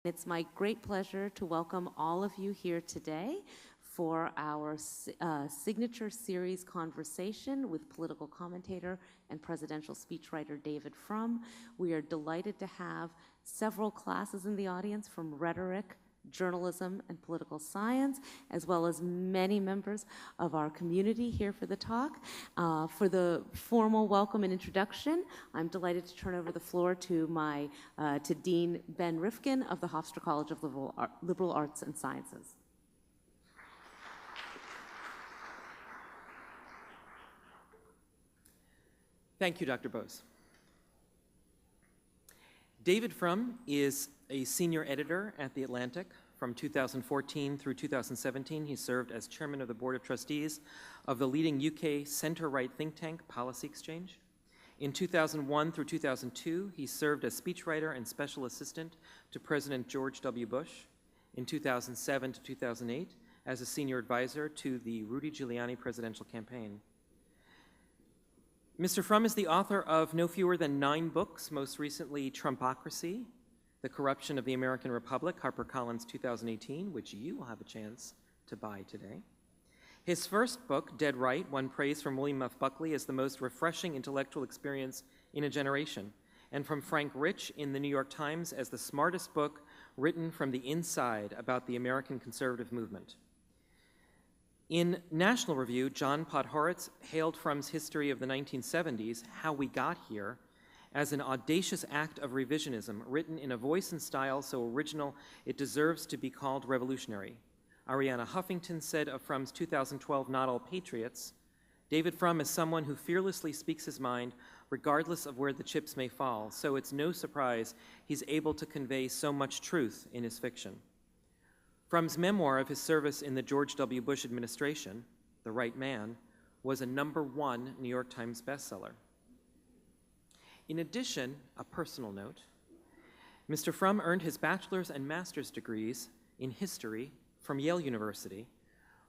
It's my great pleasure to welcome all of you here today for our signature series conversation with political commentator and presidential speechwriter David Frum. We are delighted to have several classes in the audience from rhetoric, journalism, and political science, as well as many members of our community here for the talk. For the formal welcome and introduction, I'm delighted to turn over the floor to Dean Ben Rifkin of the Hofstra College of Liberal Arts and Sciences. Thank you, Dr. Bose. David Frum is a senior editor at The Atlantic. From 2014 through 2017, he served as chairman of the board of trustees of the leading UK center-right think tank, Policy Exchange. In 2001 through 2002, he served as speechwriter and special assistant to President George W. Bush. In 2007 to 2008, as a senior advisor to the Rudy Giuliani presidential campaign. Mr. Frum is the author of no fewer than 9 books, most recently Trumpocracy, The Corruption of the American Republic, HarperCollins 2018, which you will have a chance to buy today. His first book, Dead Right, won praise from William F. Buckley as the most refreshing intellectual experience in a generation, and from Frank Rich in the New York Times as the smartest book written from the inside about the American conservative movement. In National Review, John Podhoretz hailed Frum's history of the 1970s, How We Got Here, as an audacious act of revisionism, written in a voice and style so original it deserves to be called revolutionary. Arianna Huffington said of Frum's 2012 Not All Patriots, David Frum is someone who fearlessly speaks his mind regardless of where the chips may fall, so it's no surprise he's able to convey so much truth in his fiction. Frum's memoir of his service in the George W. Bush administration, The Right Man, was a #1 New York Times bestseller. In addition, a personal note, Mr. Frum earned his bachelor's and master's degrees in history from Yale University,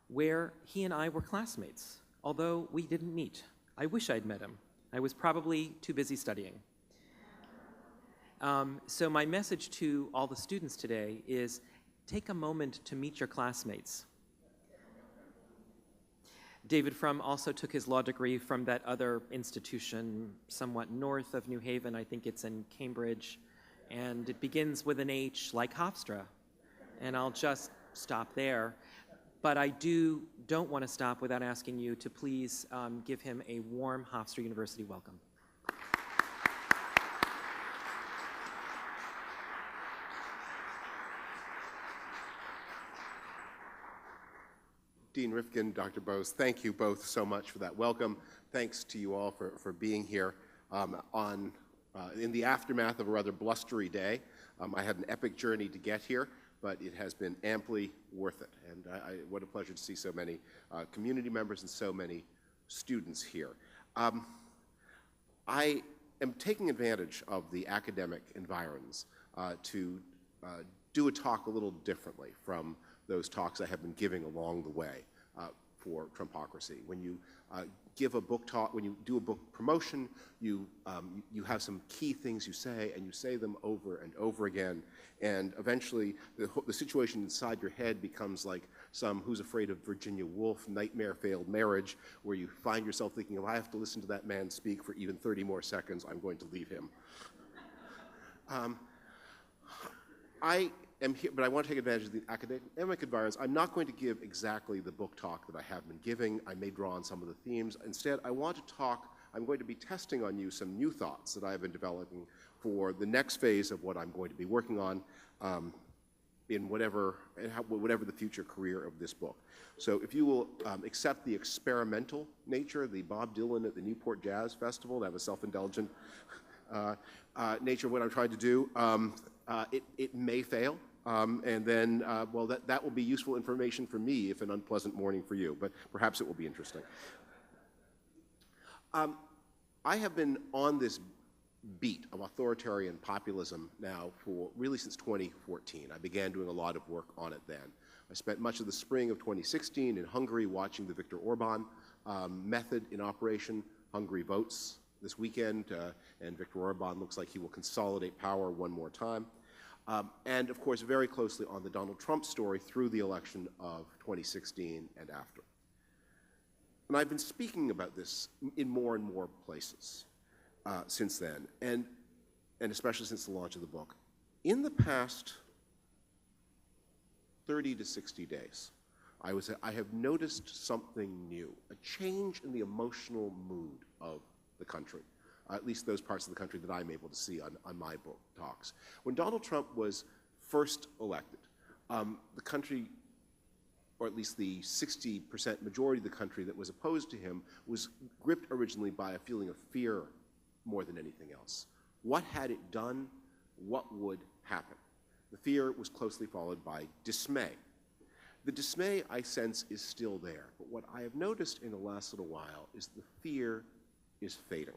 where he and I were classmates, although we didn't meet. I wish I'd met him. I was probably too busy studying. So my message to all the students today is take a moment to meet your classmates. David Frum also took his law degree from that other institution somewhat north of New Haven. I think it's in Cambridge, and it begins with an H like Hofstra. And I'll just stop there. But I don't want to stop without asking you to please give him a warm Hofstra University welcome. Dean Rifkin, Dr. Bose, thank you both so much for that welcome. Thanks to you all for being here in the aftermath of a rather blustery day. I had an epic journey to get here, but it has been amply worth it. And what a pleasure to see so many community members and so many students here. I am taking advantage of the academic environs to do a talk a little differently from those talks I have been giving along the way for Trumpocracy. When you give a book talk, when you do a book promotion, you have some key things you say, and you say them over and over again, and eventually the situation inside your head becomes like some Who's Afraid of Virginia Woolf nightmare failed marriage, where you find yourself thinking, if I have to listen to that man speak for even 30 more seconds, I'm going to leave him. I am here, but I want to take advantage of the academic environs. I'm not going to give exactly the book talk that I have been giving. I may draw on some of the themes. Instead, I'm going to be testing on you some new thoughts that I have been developing for the next phase of what I'm going to be working on in whatever the future career of this book. So if you will accept the experimental nature, the Bob Dylan at the Newport Jazz Festival, that was self-indulgent nature of what I'm trying to do, it may fail. And then, well, that will be useful information for me if an unpleasant morning for you, but perhaps it will be interesting. I have been on this beat of authoritarian populism now for really since 2014. I began doing a lot of work on it then. I spent much of the spring of 2016 in Hungary watching the Viktor Orban method in operation. Hungary votes this weekend, and Viktor Orban looks like he will consolidate power one more time. and of course very closely on the Donald Trump story through the election of 2016 and after. And I've been speaking about this in more and more places since then, and especially since the launch of the book. In the past 30 to 60 days, I have noticed something new, a change in the emotional mood of the country, at least those parts of the country that I'm able to see on my book talks. When Donald Trump was first elected, the country, or at least the 60% majority of the country that was opposed to him, was gripped originally by a feeling of fear more than anything else. What had it done? What would happen? The fear was closely followed by dismay. The dismay, I sense, is still there, but what I have noticed in the last little while is the fear is fading.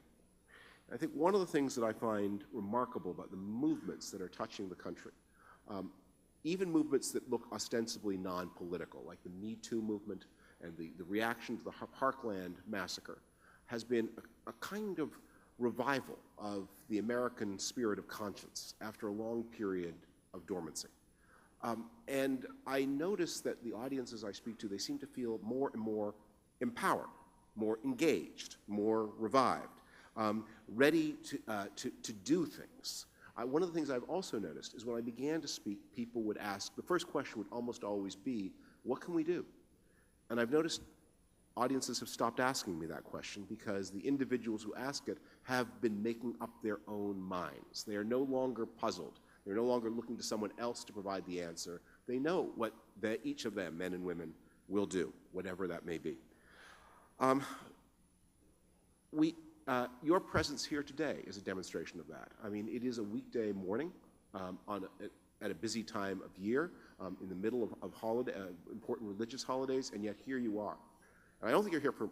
I think one of the things that I find remarkable about the movements that are touching the country, even movements that look ostensibly non-political, like the Me Too movement and the reaction to the Parkland massacre, has been a kind of revival of the American spirit of conscience after a long period of dormancy. And I notice that the audiences I speak to, they seem to feel more and more empowered, more engaged, more revived, ready to do things. One of the things I've also noticed is when I began to speak, people would ask, the first question would almost always be, what can we do? And I've noticed audiences have stopped asking me that question because the individuals who ask it have been making up their own minds. They are no longer puzzled. They're no longer looking to someone else to provide the answer. They know what each of them, men and women, will do, whatever that may be. Your presence here today is a demonstration of that. I mean, it is a weekday morning at a busy time of year, in the middle of important religious holidays, and yet here you are. And I don't think you're here for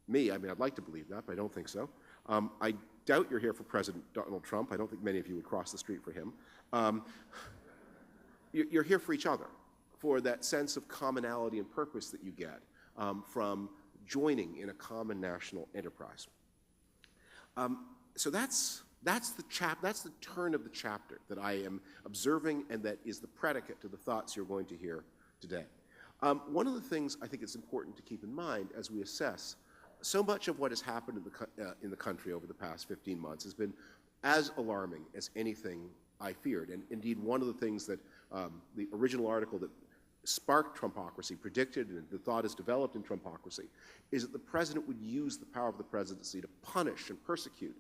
me. I mean, I'd like to believe that, but I don't think so. I doubt you're here for President Donald Trump. I don't think many of you would cross the street for him. You're here for each other, for that sense of commonality and purpose that you get from joining in a common national enterprise. So that's the turn of the chapter that I am observing, and that is the predicate to the thoughts you're going to hear today. One of the things I think it's important to keep in mind as we assess so much of what has happened in the country over the past 15 months has been as alarming as anything I feared. And indeed, one of the things that the original article that sparked Trumpocracy predicted, and the thought is developed in Trumpocracy, is that the president would use the power of the presidency to punish and persecute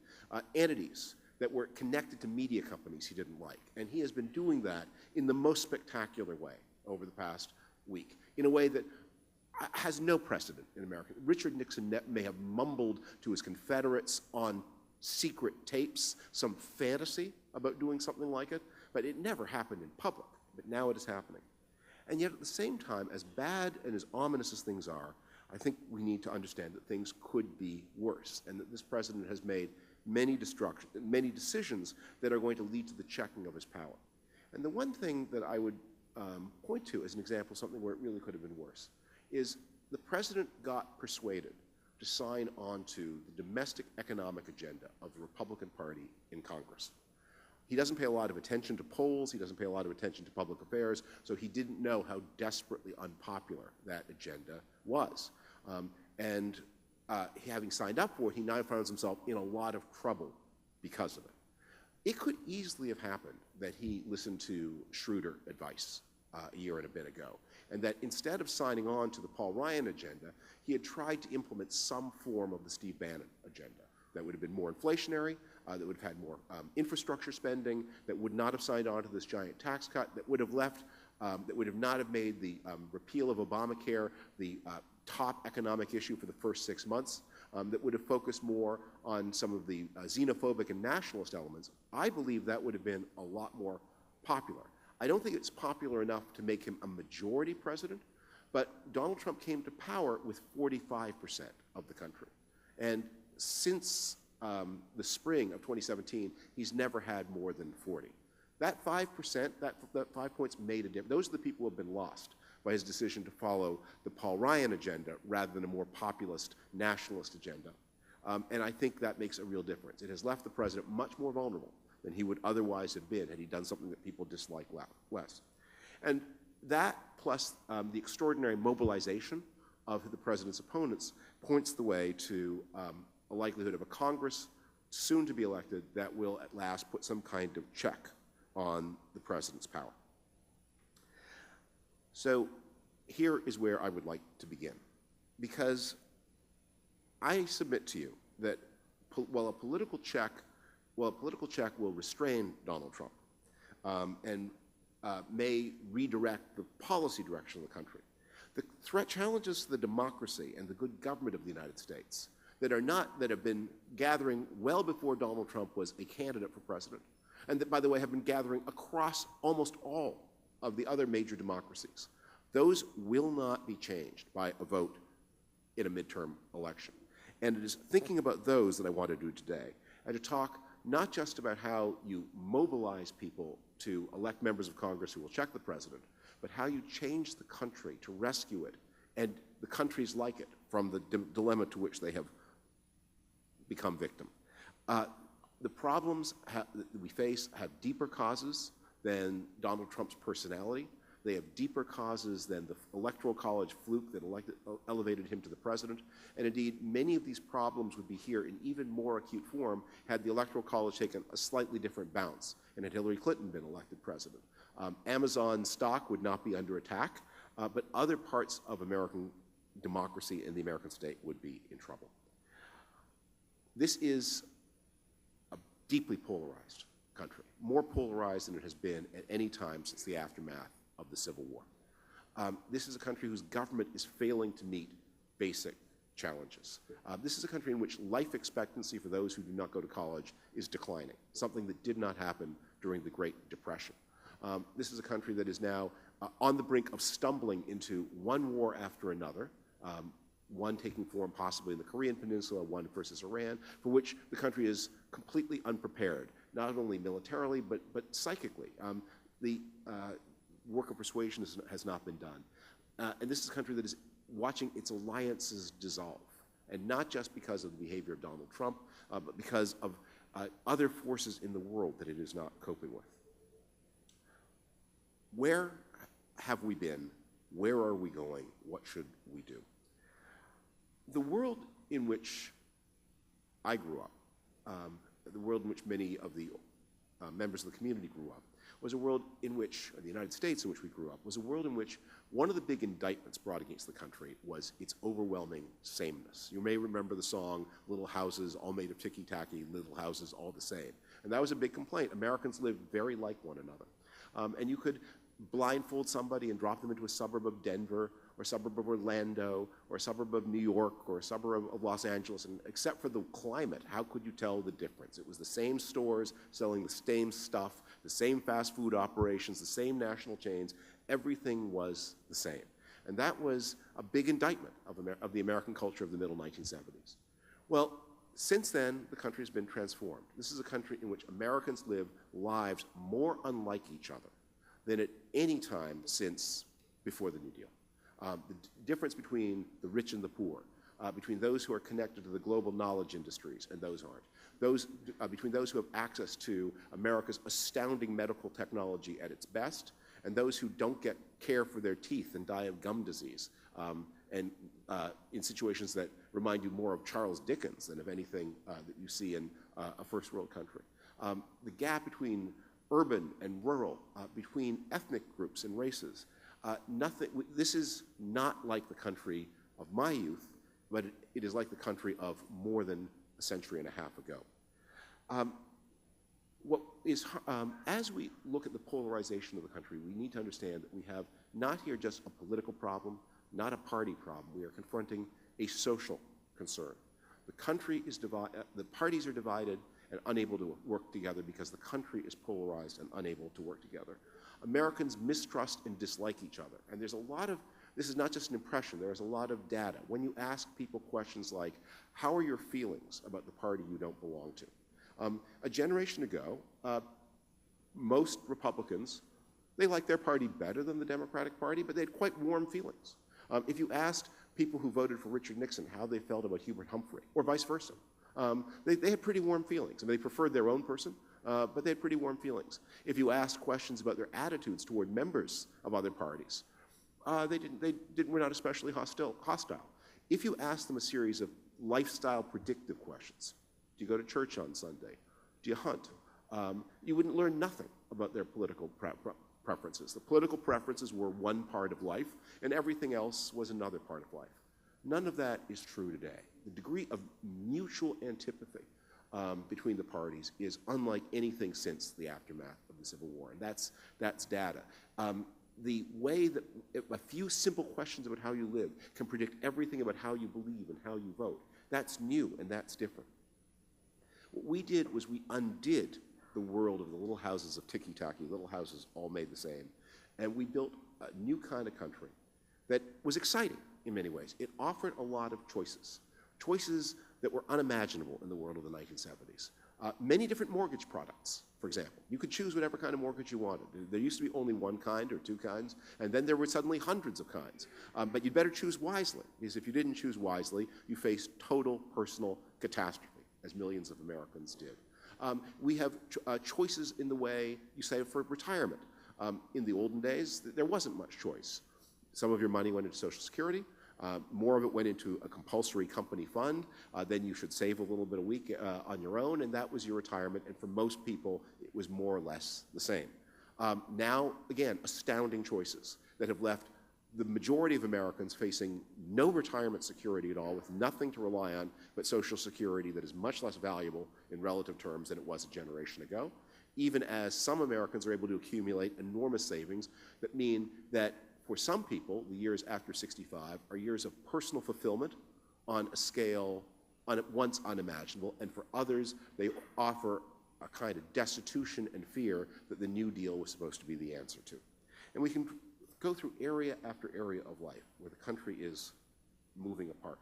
entities that were connected to media companies he didn't like. And he has been doing that in the most spectacular way over the past week, in a way that has no precedent in America. Richard Nixon may have mumbled to his Confederates on secret tapes some fantasy about doing something like it, but it never happened in public. But now it is happening. And yet at the same time, as bad and as ominous as things are, I think we need to understand that things could be worse, and that this president has made many decisions that are going to lead to the checking of his power. And the one thing that I would point to as an example of something where it really could have been worse is the president got persuaded to sign on to the domestic economic agenda of the Republican Party in Congress. He doesn't pay a lot of attention to polls, he doesn't pay a lot of attention to public affairs, so he didn't know how desperately unpopular that agenda was. Having signed up for it, he now finds himself in a lot of trouble because of it. It could easily have happened that he listened to shrewder advice a year and a bit ago, and that instead of signing on to the Paul Ryan agenda, he had tried to implement some form of the Steve Bannon agenda that would have been more inflationary, that would have had more infrastructure spending, that would not have signed on to this giant tax cut, that would have left, that would have not have made the repeal of Obamacare the top economic issue for the first 6 months, that would have focused more on some of the xenophobic and nationalist elements. I believe that would have been a lot more popular. I don't think it's popular enough to make him a majority president, but Donald Trump came to power with 45% of the country. And since the spring of 2017, he's never had more than 40. That 5%, that 5 points made a difference. Those are the people who have been lost by his decision to follow the Paul Ryan agenda rather than a more populist, nationalist agenda. And I think that makes a real difference. It has left the president much more vulnerable than he would otherwise have been had he done something that people dislike less. And that, plus the extraordinary mobilization of the president's opponents, points the way to a likelihood of a Congress soon to be elected that will at last put some kind of check on the president's power. So here is where I would like to begin, because I submit to you that while a political check will restrain Donald Trump and may redirect the policy direction of the country, the threat challenges to the democracy and the good government of the United States that have been gathering well before Donald Trump was a candidate for president, and that, by the way, have been gathering across almost all of the other major democracies. Those will not be changed by a vote in a midterm election. And it is thinking about those that I want to do today, and to talk not just about how you mobilize people to elect members of Congress who will check the president, but how you change the country to rescue it and the countries like it from the dilemma to which they have become victim. The problems that we face have deeper causes than Donald Trump's personality. They have deeper causes than the Electoral College fluke that elevated him to the president. And indeed, many of these problems would be here in even more acute form had the Electoral College taken a slightly different bounce and had Hillary Clinton been elected president. Amazon stock would not be under attack, but other parts of American democracy and the American state would be in trouble. This is a deeply polarized country, more polarized than it has been at any time since the aftermath of the Civil War. This is a country whose government is failing to meet basic challenges. This is a country in which life expectancy for those who do not go to college is declining, something that did not happen during the Great Depression. This is a country that is now on the brink of stumbling into one war after another, one taking form possibly in the Korean Peninsula, one versus Iran, for which the country is completely unprepared, not only militarily, but psychically. The work of persuasion has not been done. And this is a country that is watching its alliances dissolve, and not just because of the behavior of Donald Trump, but because of other forces in the world that it is not coping with. Where have we been? Where are we going? What should we do? The world in which I grew up, the world in which many of the members of the community grew up, was a world in which, or the United States in which we grew up, was a world in which one of the big indictments brought against the country was its overwhelming sameness. You may remember the song, "Little houses all made of ticky-tacky, little houses all the same." And that was a big complaint. Americans lived very like one another. And you could blindfold somebody and drop them into a suburb of Denver, or a suburb of Orlando, or a suburb of New York, or a suburb of Los Angeles, and except for the climate, how could you tell the difference? It was the same stores selling the same stuff, the same fast food operations, the same national chains. Everything was the same. And that was a big indictment of the American culture of the middle 1970s. Well, since then, the country has been transformed. This is a country in which Americans live lives more unlike each other than at any time since before the New Deal. The difference between the rich and the poor, between those who are connected to the global knowledge industries and those aren't, between those who have access to America's astounding medical technology at its best, and those who don't get care for their teeth and die of gum disease, and in situations that remind you more of Charles Dickens than of anything that you see in a first world country. The gap between urban and rural, between ethnic groups and races. This is not like the country of my youth, but it is like the country of more than a century and a half ago. As we look at the polarization of the country, we need to understand that we have not here just a political problem, not a party problem. We are confronting a social concern. The country is divided, the parties are divided and unable to work together because the country is polarized and unable to work together. Americans mistrust and dislike each other. And there's a lot of, this is not just an impression, there is a lot of data. When you ask people questions like, how are your feelings about the party you don't belong to? A generation ago, most Republicans, they liked their party better than the Democratic Party, but they had quite warm feelings. If you asked people who voted for Richard Nixon how they felt about Hubert Humphrey, or vice versa, they had pretty warm feelings. I mean, they preferred their own person, but they had pretty warm feelings. If you asked questions about their attitudes toward members of other parties, they were not especially hostile. If you asked them a series of lifestyle predictive questions, do you go to church on Sunday? Do you hunt? You wouldn't learn nothing about their political preferences. The political preferences were one part of life, and everything else was another part of life. None of that is true today. The degree of mutual antipathy between the parties is unlike anything since the aftermath of the Civil War, and that's data. The way that a few simple questions about how you live can predict everything about how you believe and how you vote, that's new and that's different. What we did was we undid the world of the little houses of ticky-tacky, little houses all made the same, and we built a new kind of country that was exciting in many ways. It offered a lot of choices that were unimaginable in the world of the 1970s. Many different mortgage products, for example. You could choose whatever kind of mortgage you wanted. There used to be only one kind or two kinds, and then there were suddenly hundreds of kinds. But you'd better choose wisely, because if you didn't choose wisely, you faced total personal catastrophe, as millions of Americans did. We have choices in the way you save for retirement. In the olden days, there wasn't much choice. Some of your money went into Social Security. More of it went into a compulsory company fund. Then you should save a little bit a week on your own, and that was your retirement. And for most people, it was more or less the same. Now, again, astounding choices that have left the majority of Americans facing no retirement security at all, with nothing to rely on but Social Security that is much less valuable in relative terms than it was a generation ago, even as some Americans are able to accumulate enormous savings that mean that for some people, the years after 65 are years of personal fulfillment on a scale once unimaginable, and for others, they offer a kind of destitution and fear that the New Deal was supposed to be the answer to. And we can go through area after area of life where the country is moving apart.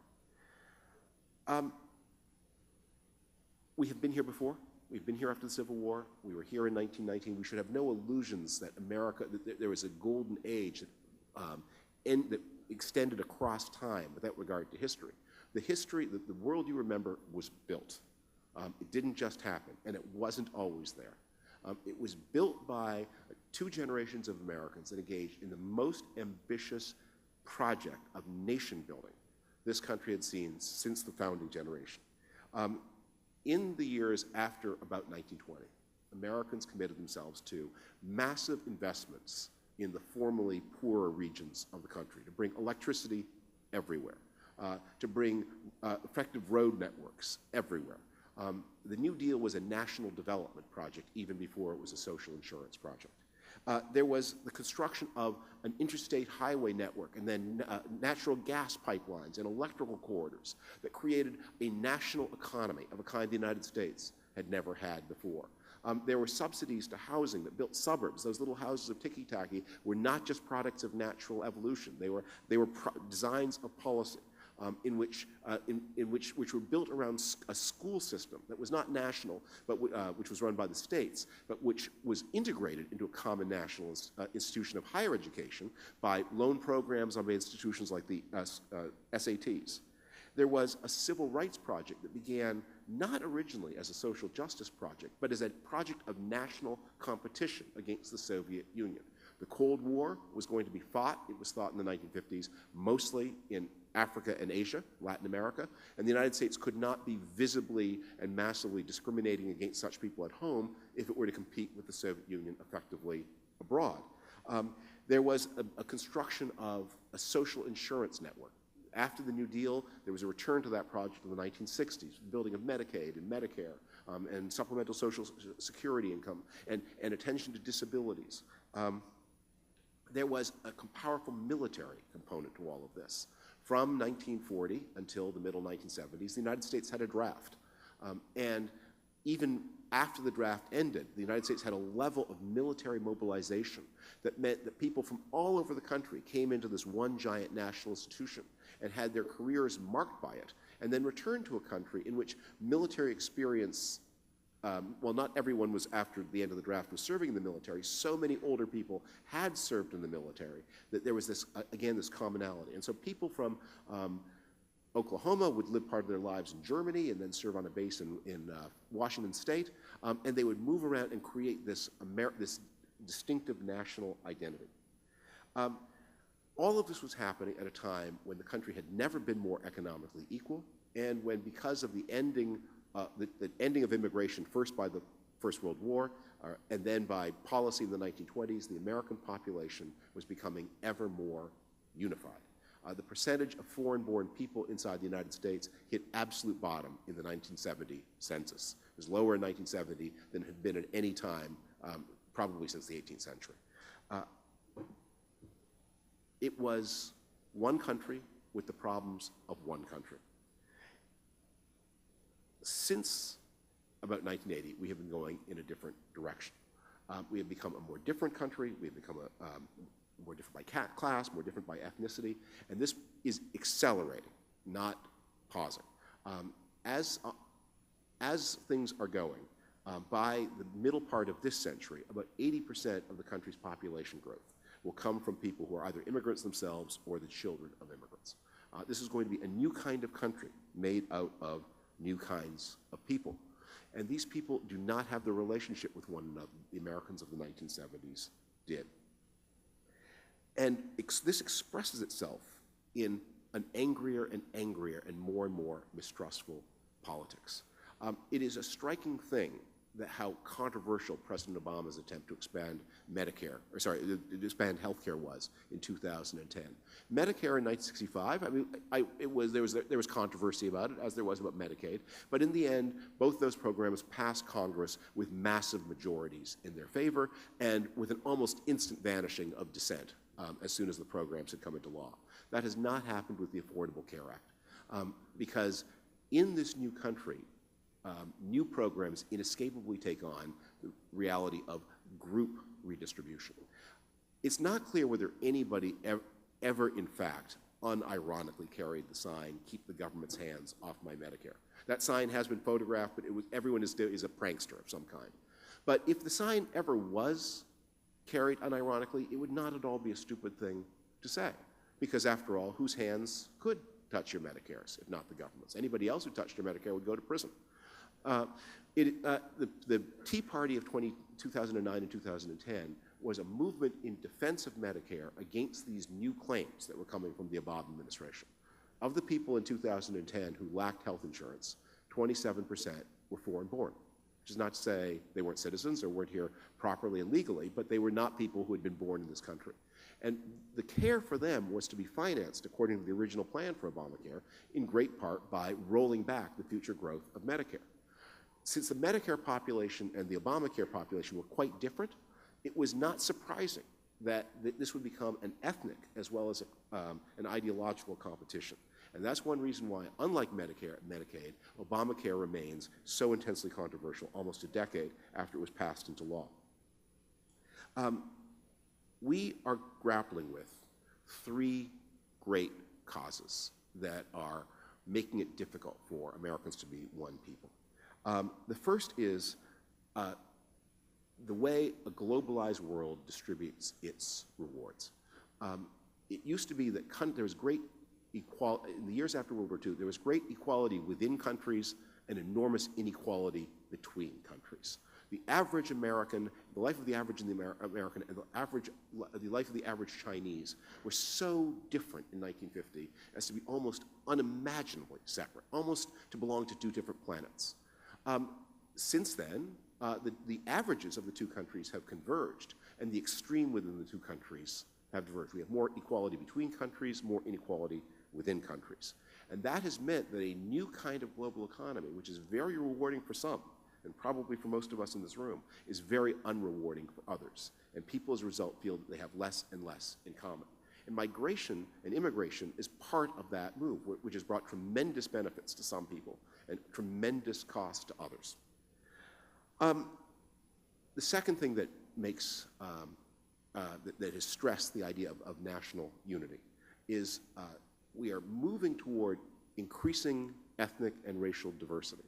We have been here before. We've been here after the Civil War. We were here in 1919. We should have no illusions that that there was a golden age that extended across time without regard to history. The world you remember was built. It didn't just happen, and it wasn't always there. It was built by two generations of Americans that engaged in the most ambitious project of nation building this country had seen since the founding generation. In the years after about 1920, Americans committed themselves to massive investments in the formerly poorer regions of the country, to bring electricity everywhere, to bring effective road networks everywhere. The New Deal was a national development project even before it was a social insurance project. There was the construction of an interstate highway network and then natural gas pipelines and electrical corridors that created a national economy of a kind the United States had never had before. There were subsidies to housing that built suburbs. Those little houses of ticky-tacky were not just products of natural evolution. They were designs of policy which were built around a school system that was not national, but which was run by the states, but which was integrated into a common national institution of higher education by loan programs on institutions like the SATs. There was a civil rights project that began not originally as a social justice project, but as a project of national competition against the Soviet Union. The Cold War was going to be fought. It was fought in the 1950s, mostly in Africa and Asia, Latin America, and the United States could not be visibly and massively discriminating against such people at home if it were to compete with the Soviet Union effectively abroad. There was a construction of a social insurance network. After the New Deal, there was a return to that project in the 1960s, the building of Medicaid and Medicare and supplemental social security income and attention to disabilities. There was a powerful military component to all of this. From 1940 until the middle 1970s, the United States had a draft. And even after the draft ended, the United States had a level of military mobilization that meant that people from all over the country came into this one giant national institution and had their careers marked by it, and then returned to a country in which military experience, well, not everyone was, after the end of the draft, was serving in the military. So many older people had served in the military that there was this, again, this commonality. And so people from Oklahoma would live part of their lives in Germany and then serve on a base in Washington State, and they would move around and create this distinctive national identity. All of this was happening at a time when the country had never been more economically equal, and when, because of the ending of immigration, first by the First World War, and then by policy in the 1920s, the American population was becoming ever more unified. The percentage of foreign-born people inside the United States hit absolute bottom in the 1970 census. It was lower in 1970 than it had been at any time, probably since the 18th century. It was one country with the problems of one country. Since about 1980, we have been going in a different direction. We have become a more different country. We have become more different by class, more different by ethnicity, and this is accelerating, not pausing. As things are going, by the middle part of this century, about 80% of the country's population growth will come from people who are either immigrants themselves or the children of immigrants. This is going to be a new kind of country made out of new kinds of people. And these people do not have the relationship with one another the Americans of the 1970s did. And this expresses itself in an angrier and angrier and more mistrustful politics. It is a striking thing that how controversial President Obama's attempt to expand expand healthcare was in 2010. Medicare in 1965, I mean, there was controversy about it, as there was about Medicaid, but in the end, both those programs passed Congress with massive majorities in their favor and with an almost instant vanishing of dissent as soon as the programs had come into law. That has not happened with the Affordable Care Act, because in this new country, new programs inescapably take on the reality of group redistribution. It's not clear whether anybody ever in fact, unironically carried the sign, "Keep the government's hands off my Medicare." That sign has been photographed, but everyone is a prankster of some kind. But if the sign ever was carried unironically, it would not at all be a stupid thing to say, because after all, whose hands could touch your Medicares, if not the government's? Anybody else who touched your Medicare would go to prison. The Tea Party of 2009 and 2010 was a movement in defense of Medicare against these new claims that were coming from the Obama administration. Of the people in 2010 who lacked health insurance, 27% were foreign-born, which is not to say they weren't citizens or weren't here properly and legally, but they were not people who had been born in this country. And the care for them was to be financed, according to the original plan for Obamacare, in great part by rolling back the future growth of Medicare. Since the Medicare population and the Obamacare population were quite different, it was not surprising that this would become an ethnic as well as an ideological competition. And that's one reason why, unlike Medicare and Medicaid, Obamacare remains so intensely controversial almost a decade after it was passed into law. We are grappling with three great causes that are making it difficult for Americans to be one people. The first is the way a globalized world distributes its rewards. It used to be that there was great equality, in the years after World War II, there was great equality within countries and enormous inequality between countries. The average American, the life of the average American and the life of the average Chinese were so different in 1950 as to be almost unimaginably separate, almost to belong to two different planets. Since then, the averages of the two countries have converged, and the extreme within the two countries have diverged. We have more equality between countries, more inequality within countries. And that has meant that a new kind of global economy, which is very rewarding for some, and probably for most of us in this room, is very unrewarding for others. And people, as a result, feel that they have less and less in common. And migration and immigration is part of that move, which has brought tremendous benefits to some people and tremendous cost to others. The second thing that makes, that has stressed the idea of national unity is we are moving toward increasing ethnic and racial diversity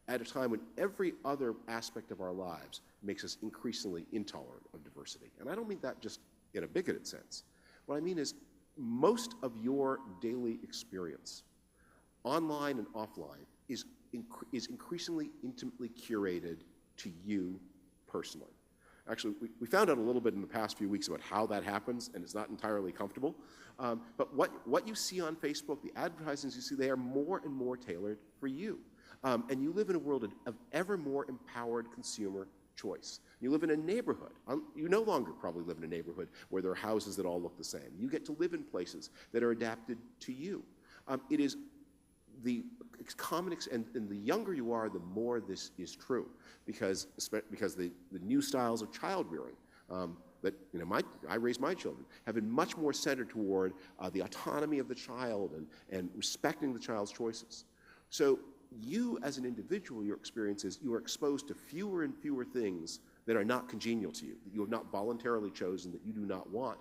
at a time when every other aspect of our lives makes us increasingly intolerant of diversity. And I don't mean that just in a bigoted sense. What I mean is most of your daily experience online and offline, is increasingly intimately curated to you personally. Actually, we found out a little bit in the past few weeks about how that happens, and it's not entirely comfortable. But what you see on Facebook, the advertisements you see, they are more and more tailored for you. And you live in a world of ever more empowered consumer choice. You live in a neighborhood. You no longer probably live in a neighborhood where there are houses that all look the same. You get to live in places that are adapted to you. It is the common, and the younger you are, the more this is true, because the new styles of child rearing that I raised my children have been much more centered toward the autonomy of the child and respecting the child's choices. So you, as an individual, your experiences, you are exposed to fewer and fewer things that are not congenial to you, that you have not voluntarily chosen, that you do not want,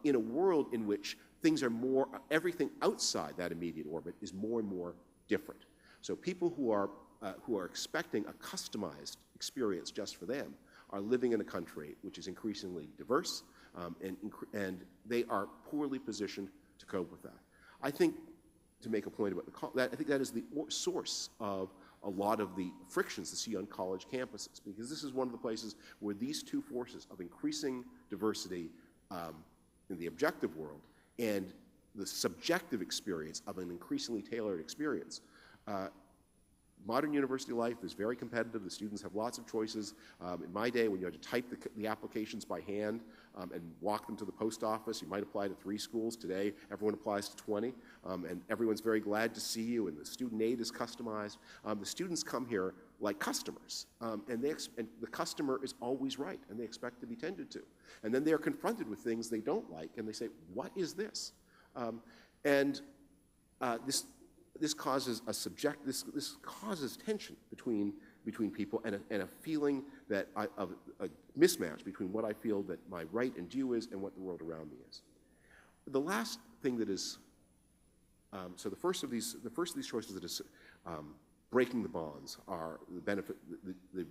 in a world in which things are more, everything outside that immediate orbit is more and more different. So people who are expecting a customized experience just for them are living in a country which is increasingly diverse, and they are poorly positioned to cope with that. I think, to make a point about that, I think that is the source of a lot of the frictions that see on college campuses, because this is one of the places where these two forces of increasing diversity in the objective world and the subjective experience of an increasingly tailored experience. Modern university life is very competitive. The students have lots of choices. In my day, when you had to type the applications by hand and walk them to the post office, you might apply to 3 schools. Today, everyone applies to 20, and everyone's very glad to see you, and the student aid is customized. The students come here like customers, and the customer is always right, and they expect to be tended to. And then they're confronted with things they don't like, and they say, what is this? This causes this causes tension between people and a feeling of a mismatch between what I feel that my right and due is and what the world around me is. The last thing that is so the first of these choices that is breaking the bonds are the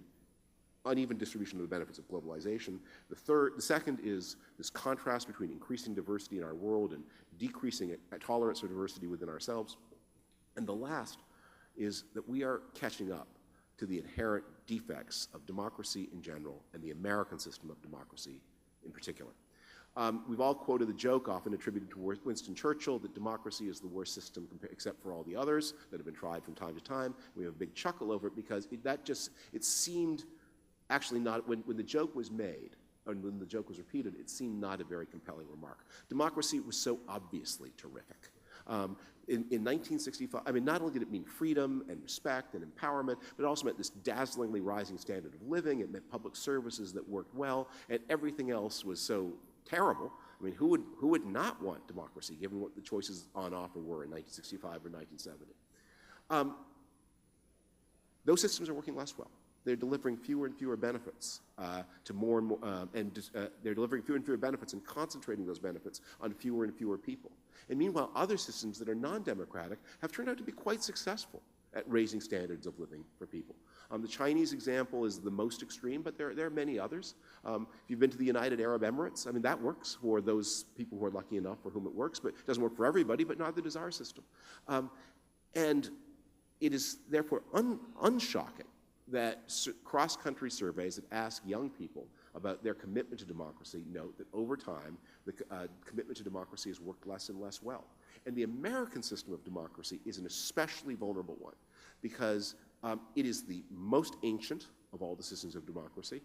uneven distribution of the benefits of globalization. The second is this contrast between increasing diversity in our world and decreasing tolerance for diversity within ourselves. And the last is that we are catching up to the inherent defects of democracy in general and the American system of democracy in particular. We've all quoted the joke often attributed to Winston Churchill that democracy is the worst system except for all the others that have been tried from time to time. We have a big chuckle over it because it seemed actually not, when the joke was made, and when the joke was repeated, it seemed not a very compelling remark. Democracy was so obviously terrific. In 1965, I mean, not only did it mean freedom and respect and empowerment, but it also meant this dazzlingly rising standard of living. It meant public services that worked well, and everything else was so terrible. I mean, who would not want democracy, given what the choices on offer were in 1965 or 1970? Those systems are working less well. They're delivering fewer and fewer benefits to more and more, they're delivering fewer and fewer benefits and concentrating those benefits on fewer and fewer people. And meanwhile, other systems that are non-democratic have turned out to be quite successful at raising standards of living for people. The Chinese example is the most extreme, but there are many others. If you've been to the United Arab Emirates, I mean, that works for those people who are lucky enough for whom it works, but it doesn't work for everybody, but neither does our system. And it is therefore unshocking that cross-country surveys that ask young people about their commitment to democracy note that over time, the commitment to democracy has worked less and less well. And the American system of democracy is an especially vulnerable one because it is the most ancient of all the systems of democracy.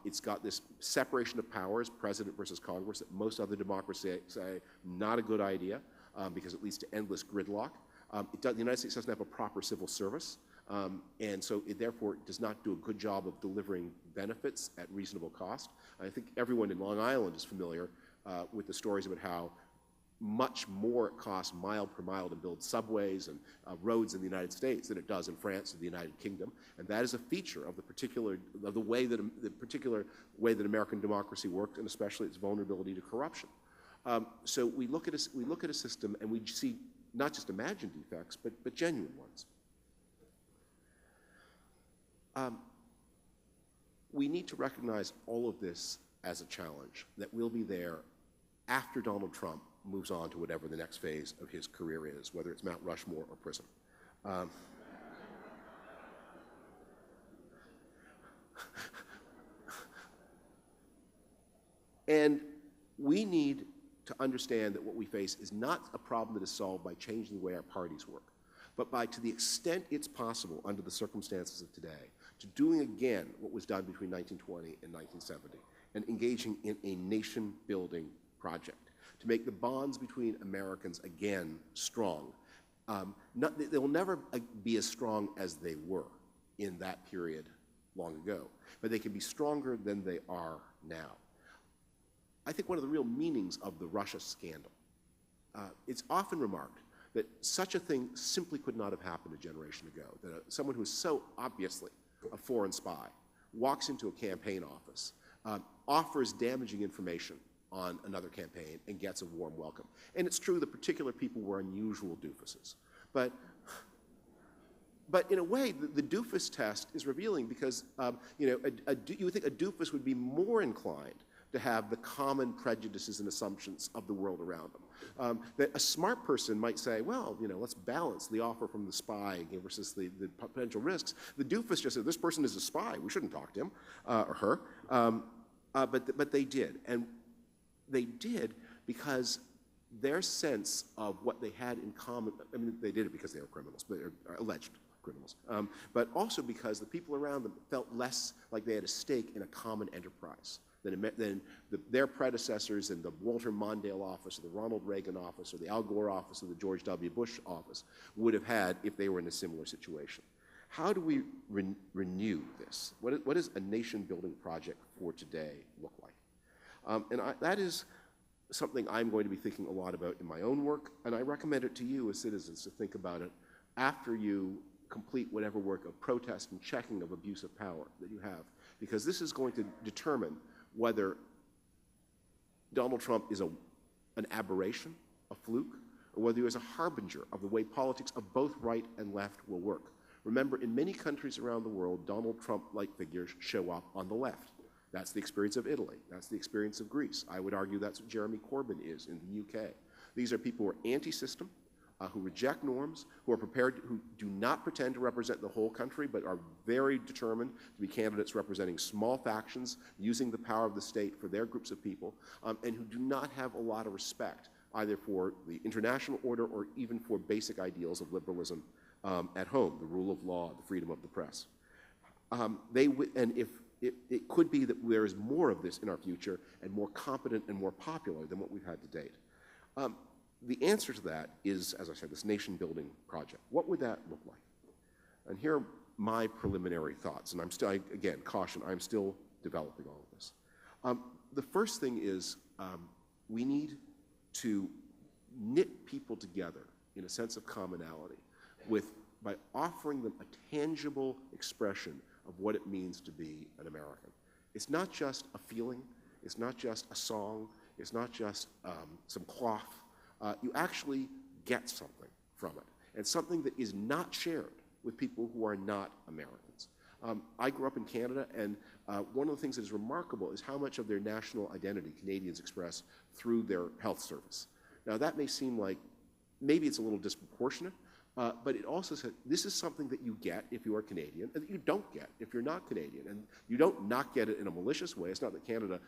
It's got this separation of powers, president versus Congress, that most other democracies say not a good idea because it leads to endless gridlock. The United States doesn't have a proper civil service. And so it therefore does not do a good job of delivering benefits at reasonable cost. I think everyone in Long Island is familiar with the stories about how much more it costs mile per mile to build subways and roads in the United States than it does in France or the United Kingdom. And that is a feature of the particular way that American democracy worked, and especially its vulnerability to corruption. So we look at a system and we see not just imagined defects, but genuine ones. We need to recognize all of this as a challenge that will be there after Donald Trump moves on to whatever the next phase of his career is, whether it's Mount Rushmore or prison. And we need to understand that what we face is not a problem that is solved by changing the way our parties work, but by, to the extent it's possible under the circumstances of today, to doing again what was done between 1920 and 1970, and engaging in a nation-building project, to make the bonds between Americans again strong. They will never be as strong as they were in that period long ago, but they can be stronger than they are now. I think one of the real meanings of the Russia scandal, it's often remarked that such a thing simply could not have happened a generation ago, that someone who is so obviously a foreign spy walks into a campaign office, offers damaging information on another campaign, and gets a warm welcome. And it's true that particular people were unusual doofuses. But in a way, the doofus test is revealing because you would think a doofus would be more inclined to have the common prejudices and assumptions of the world around them. That a smart person might say, well, let's balance the offer from the spy versus the potential risks. The doofus just said, this person is a spy, we shouldn't talk to him or her. But they did, and they did because their sense of what they had in common, I mean, they did it because they were criminals, but they're alleged criminals, but also because the people around them felt less like they had a stake in a common enterprise than their predecessors in the Walter Mondale office, or the Ronald Reagan office, or the Al Gore office, or the George W. Bush office would have had if they were in a similar situation. How do we renew this? What does a nation-building project for today look like? That is something I'm going to be thinking a lot about in my own work, and I recommend it to you as citizens to think about it after you complete whatever work of protest and checking of abuse of power that you have, because this is going to determine whether Donald Trump is an aberration, a fluke, or whether he is a harbinger of the way politics of both right and left will work. Remember, in many countries around the world, Donald Trump-like figures show up on the left. That's the experience of Italy. That's the experience of Greece. I would argue that's what Jeremy Corbyn is in the UK. These are people who are anti-system, who reject norms, who are prepared, who do not pretend to represent the whole country, but are very determined to be candidates representing small factions, using the power of the state for their groups of people, and who do not have a lot of respect either for the international order or even for basic ideals of liberalism at home, the rule of law, the freedom of the press. It could be that there is more of this in our future and more competent and more popular than what we've had to date. The answer to that is, as I said, this nation-building project. What would that look like? And here are my preliminary thoughts, and I'm still, again, caution, I'm still developing all of this. The first thing is we need to knit people together in a sense of commonality by offering them a tangible expression of what it means to be an American. It's not just a feeling, it's not just a song, it's not just some cloth. You actually get something from it, and something that is not shared with people who are not Americans. I grew up in Canada, and one of the things that is remarkable is how much of their national identity Canadians express through their health service. Now, that may seem like maybe it's a little disproportionate, but it also says this is something that you get if you are Canadian, and that you don't get if you're not Canadian. And you don't not get it in a malicious way. It's not that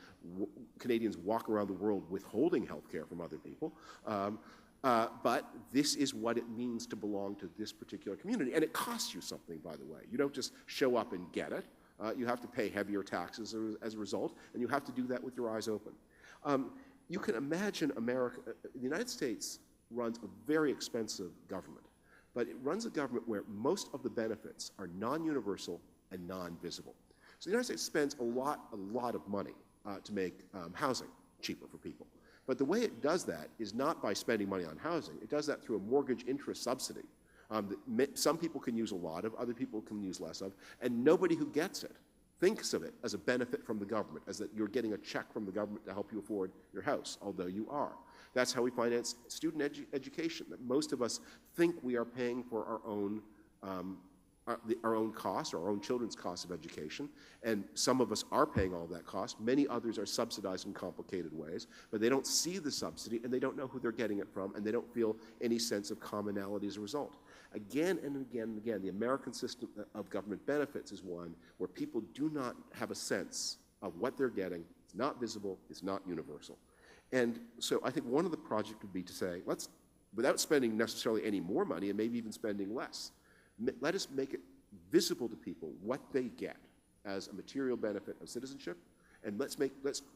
Canadians walk around the world withholding health care from other people. But this is what it means to belong to this particular community. And it costs you something, by the way. You don't just show up and get it. You have to pay heavier taxes as a result, and you have to do that with your eyes open. You can imagine the United States runs a very expensive government, but it runs a government where most of the benefits are non-universal and non-visible. So the United States spends a lot of money to make housing cheaper for people. But the way it does that is not by spending money on housing. It does that through a mortgage interest subsidy that some people can use a lot of, other people can use less of, and nobody who gets it thinks of it as a benefit from the government, as that you're getting a check from the government to help you afford your house, although you are. That's how we finance student education, that most of us think we are paying for our own our own costs, our own children's costs of education, and some of us are paying all that cost. Many others are subsidized in complicated ways, but they don't see the subsidy, and they don't know who they're getting it from, and they don't feel any sense of commonality as a result. Again and again and again, the American system of government benefits is one where people do not have a sense of what they're getting. It's not visible, it's not universal. And so I think one of the projects would be to say, let's, without spending necessarily any more money, and maybe even spending less, let us make it visible to people what they get as a material benefit of citizenship, and let's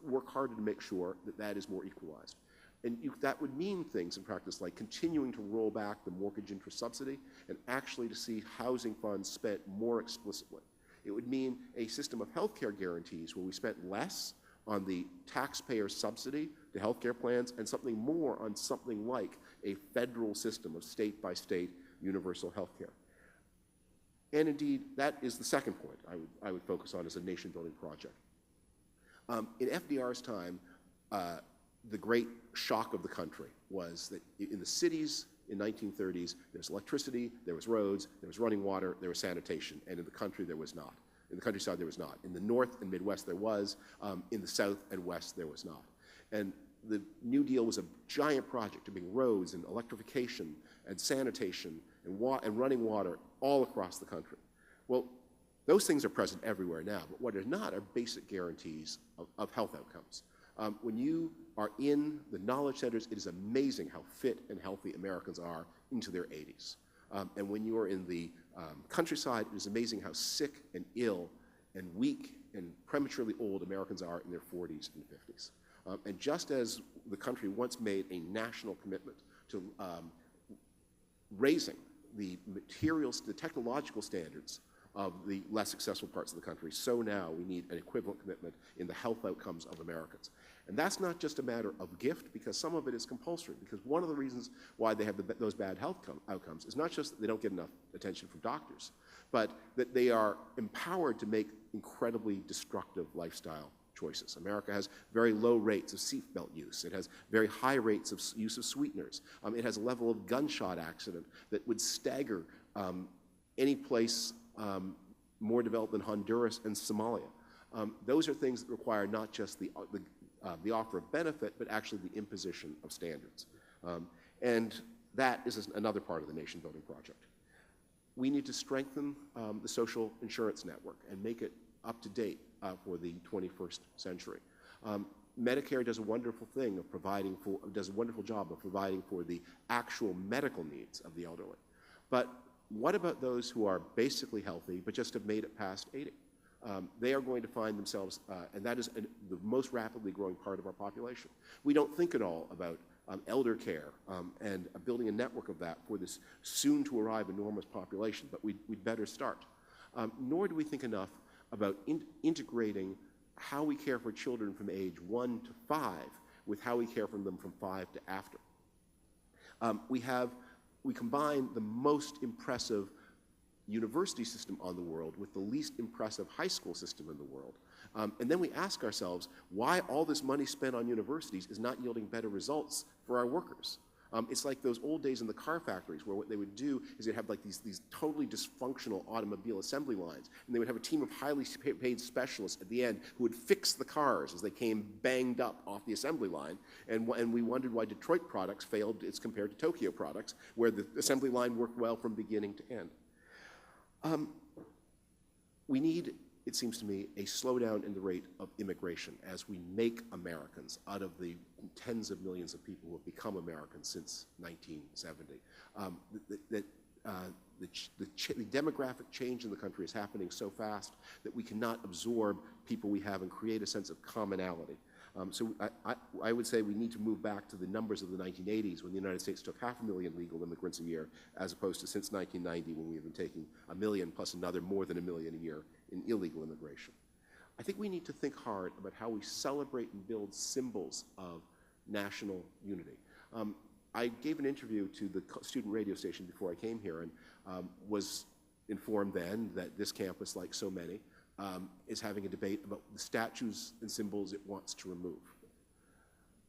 work harder to make sure that that is more equalized. And that would mean things in practice like continuing to roll back the mortgage interest subsidy and actually to see housing funds spent more explicitly. It would mean a system of healthcare guarantees where we spent less on the taxpayer subsidy to healthcare plans and something more on something like a federal system of state-by-state universal healthcare. And indeed, that is the second point I would focus on as a nation-building project. In FDR's time, the great shock of the country was that in the cities in 1930s, there was electricity, there was roads, there was running water, there was sanitation, and in the country there was not. In the countryside there was not. In the North and Midwest there was. In the South and West there was not. And the New Deal was a giant project to bring roads and electrification and sanitation and running water all across the country. Well, those things are present everywhere now, but what are not are basic guarantees of health outcomes. When you are in the knowledge centers, it is amazing how fit and healthy Americans are into their 80s. And when you are in the countryside, it is amazing how sick and ill and weak and prematurely old Americans are in their 40s and 50s. And just as the country once made a national commitment to raising the materials, the technological standards of the less successful parts of the country, so now we need an equivalent commitment in the health outcomes of Americans. And that's not just a matter of gift, because some of it is compulsory, because one of the reasons why they have those bad health outcomes is not just that they don't get enough attention from doctors, but that they are empowered to make incredibly destructive lifestyle choices. America has very low rates of seatbelt use. It has very high rates of use of sweeteners. It has a level of gunshot accident that would stagger any place more developed than Honduras and Somalia. Those are things that require not just the offer of benefit, but actually the imposition of standards. And that is another part of the nation-building project. We need to strengthen the social insurance network and make it up to date for the 21st century. Medicare does a wonderful thing of providing for, does a wonderful job of providing for the actual medical needs of the elderly. But what about those who are basically healthy but just have made it past 80? They are going to find themselves, and that is the most rapidly growing part of our population. We don't think at all about elder care and building a network of that for this soon-to-arrive enormous population, but we'd better start. Nor do we think enough about integrating how we care for children from age 1 to 5 with how we care for them from 5 to after. We combine the most impressive university system on the world with the least impressive high school system in the world. And then we ask ourselves why all this money spent on universities is not yielding better results for our workers. It's like those old days in the car factories where what they would do is they'd have like these totally dysfunctional automobile assembly lines, and they would have a team of highly paid specialists at the end who would fix the cars as they came banged up off the assembly line. And we wondered why Detroit products failed as compared to Tokyo products, where the assembly line worked well from beginning to end. We need, it seems to me, a slowdown in the rate of immigration as we make Americans out of the tens of millions of people who have become Americans since 1970. The demographic change in the country is happening so fast that we cannot absorb people we have and create a sense of commonality. So I would say we need to move back to the numbers of the 1980s when the United States took 500,000 legal immigrants a year, as opposed to since 1990 when we have been taking 1 million plus another more than 1 million a year in illegal immigration. I think we need to think hard about how we celebrate and build symbols of national unity. I gave an interview to the student radio station before I came here and was informed then that this campus, like so many, is having a debate about the statues and symbols it wants to remove.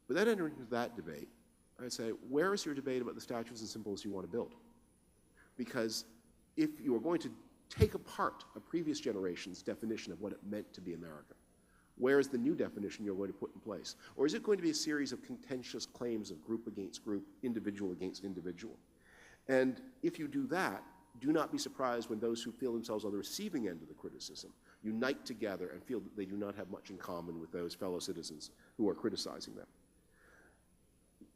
Without entering into that debate, I'd say, where is your debate about the statues and symbols you want to build? Because if you are going to take apart a previous generation's definition of what it meant to be American? Where is the new definition you're going to put in place? Or is it going to be a series of contentious claims of group against group, individual against individual? And if you do that, do not be surprised when those who feel themselves on the receiving end of the criticism unite together and feel that they do not have much in common with those fellow citizens who are criticizing them.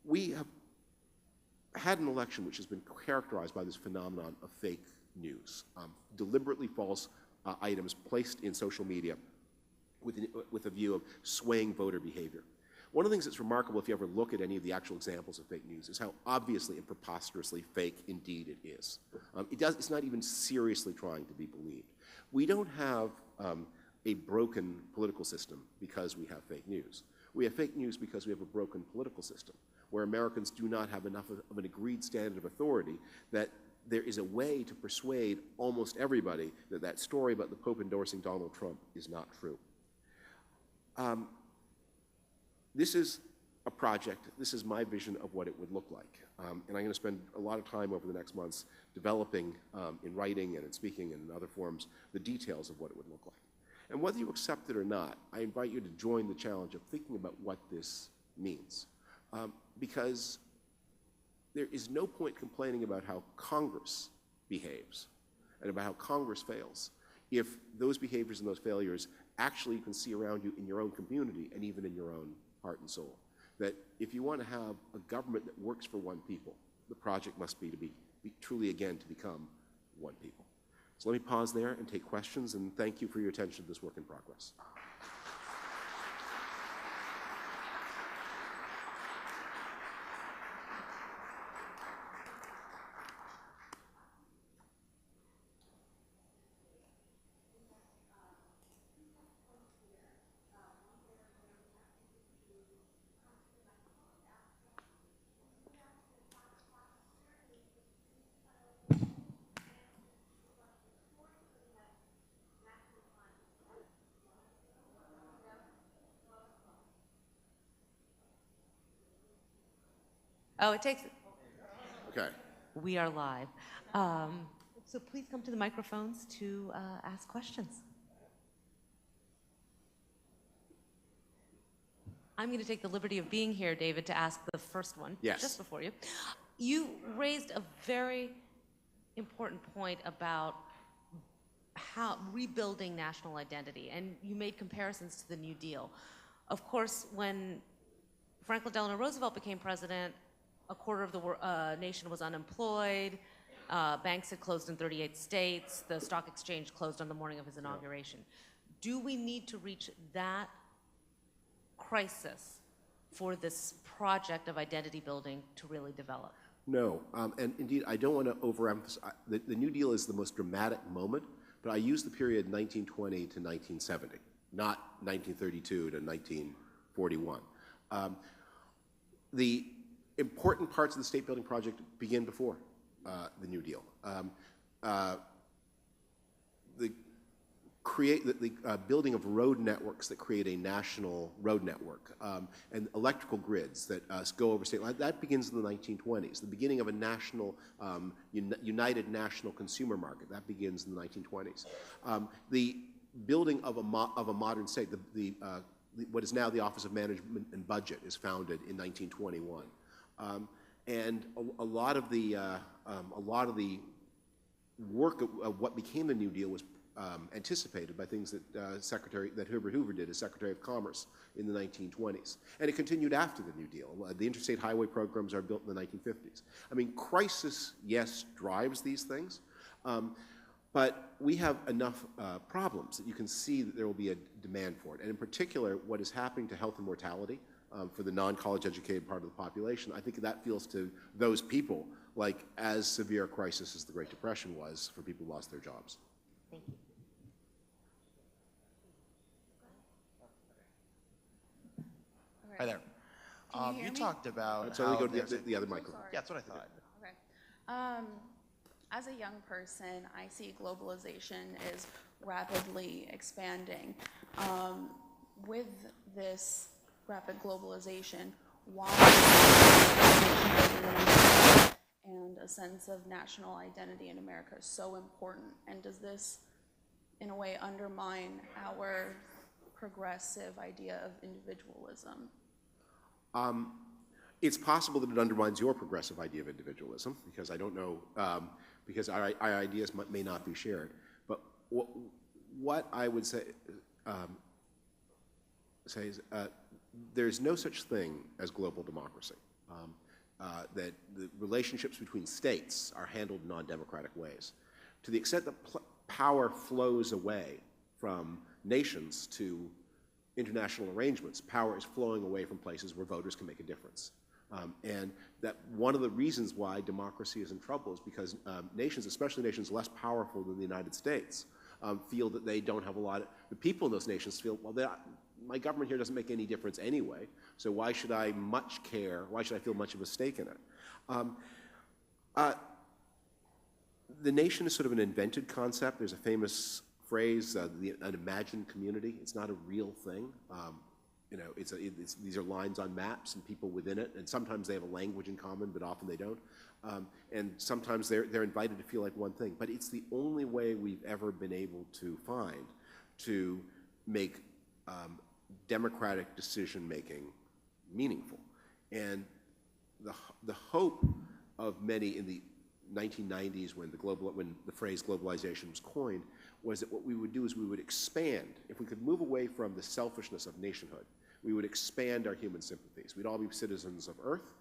We have had an election which has been characterized by this phenomenon of fake news, deliberately false items placed in social media with a view of swaying voter behavior. One of the things that's remarkable, if you ever look at any of the actual examples of fake news, is how obviously and preposterously fake indeed it is. It's not even seriously trying to be believed. We don't have a broken political system because we have fake news. We have fake news because we have a broken political system, where Americans do not have enough of an agreed standard of authority that there is a way to persuade almost everybody that that story about the Pope endorsing Donald Trump is not true. This is a project, this is my vision of what it would look like. And I'm going to spend a lot of time over the next months developing in writing and in speaking and in other forms the details of what it would look like. And whether you accept it or not, I invite you to join the challenge of thinking about what this means. Because there is no point complaining about how Congress behaves and about how Congress fails if those behaviors and those failures actually you can see around you in your own community and even in your own heart and soul. That if you want to have a government that works for one people, the project must be to be truly again to become one people. So let me pause there and take questions, and thank you for your attention to this work in progress. Oh, it takes. Okay. We are live. So please come to the microphones to ask questions. I'm going to take the liberty of being here, David, to ask the first one. Yes. Just before you. You raised a very important point about how rebuilding national identity, and you made comparisons to the New Deal. Of course, when Franklin Delano Roosevelt became president, a quarter of the nation was unemployed. Banks had closed in 38 states. The stock exchange closed on the morning of his inauguration. Do we need to reach that crisis for this project of identity building to really develop? No, and indeed, I don't want to overemphasize. The New Deal is the most dramatic moment, but I use the period 1920 to 1970, not 1932 to 1941. The important parts of the state building project begin before the New Deal. The building of road networks that create a national road network and electrical grids that go over state lines, that begins in the 1920s. The beginning of a national, united national consumer market, that begins in the 1920s. The building of a modern state, what is now the Office of Management and Budget, is founded in 1921. And a lot of the work of what became the New Deal was anticipated by things that Herbert Hoover did as Secretary of Commerce in the 1920s. And it continued after the New Deal. The interstate highway programs are built in the 1950s. I mean, crisis, yes, drives these things, but we have enough problems that you can see that there will be a demand for it. And in particular, what is happening to health and mortality for the non-college educated part of the population, I think that feels to those people like as severe a crisis as the Great Depression was for people who lost their jobs. Thank you. Hi there. You talked about So how let me go to there's the other microphone. Yeah, that's what I thought. Okay. As a young person, I see globalization is rapidly expanding. With this rapid globalization, why and the sense of national identity in America is so important? And does this, in a way, undermine our progressive idea of individualism? It's possible that it undermines your progressive idea of individualism, because I don't know, because our ideas may not be shared. But what I would say is there's no such thing as global democracy. That the relationships between states are handled in non-democratic ways. To the extent that power flows away from nations to international arrangements, power is flowing away from places where voters can make a difference. And that one of the reasons why democracy is in trouble is because nations, especially nations less powerful than the United States, feel that they don't have a lot of, the people in those nations feel, well, my government here doesn't make any difference anyway, so why should I much care, why should I feel much of a stake in it? The nation is sort of an invented concept. There's a famous phrase, an imagined community. It's not a real thing. You know, these are lines on maps and people within it, and sometimes they have a language in common, but often they don't. And sometimes they're invited to feel like one thing. But it's the only way we've ever been able to find to make democratic decision-making meaningful. And the hope of many in the 1990s, when the phrase globalization was coined, was that what we would do is we would expand. If we could move away from the selfishness of nationhood, we would expand our human sympathies. We'd all be citizens of Earth.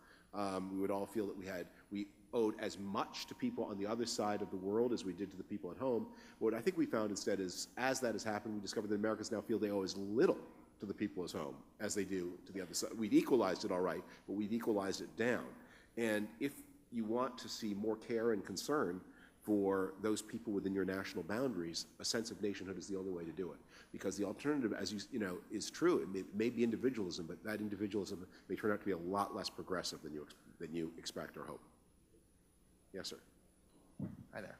We would all feel that we owed as much to people on the other side of the world as we did to the people at home. What I think we found instead is, as that has happened, we discovered that Americans now feel they owe as little to the people at home as they do to the other side. We've equalized it all right, but we've equalized it down. And if you want to see more care and concern for those people within your national boundaries, a sense of nationhood is the only way to do it. Because the alternative, as you know, is true. It may be individualism, but that individualism may turn out to be a lot less progressive than you expect or hope. Yes, sir. Hi there.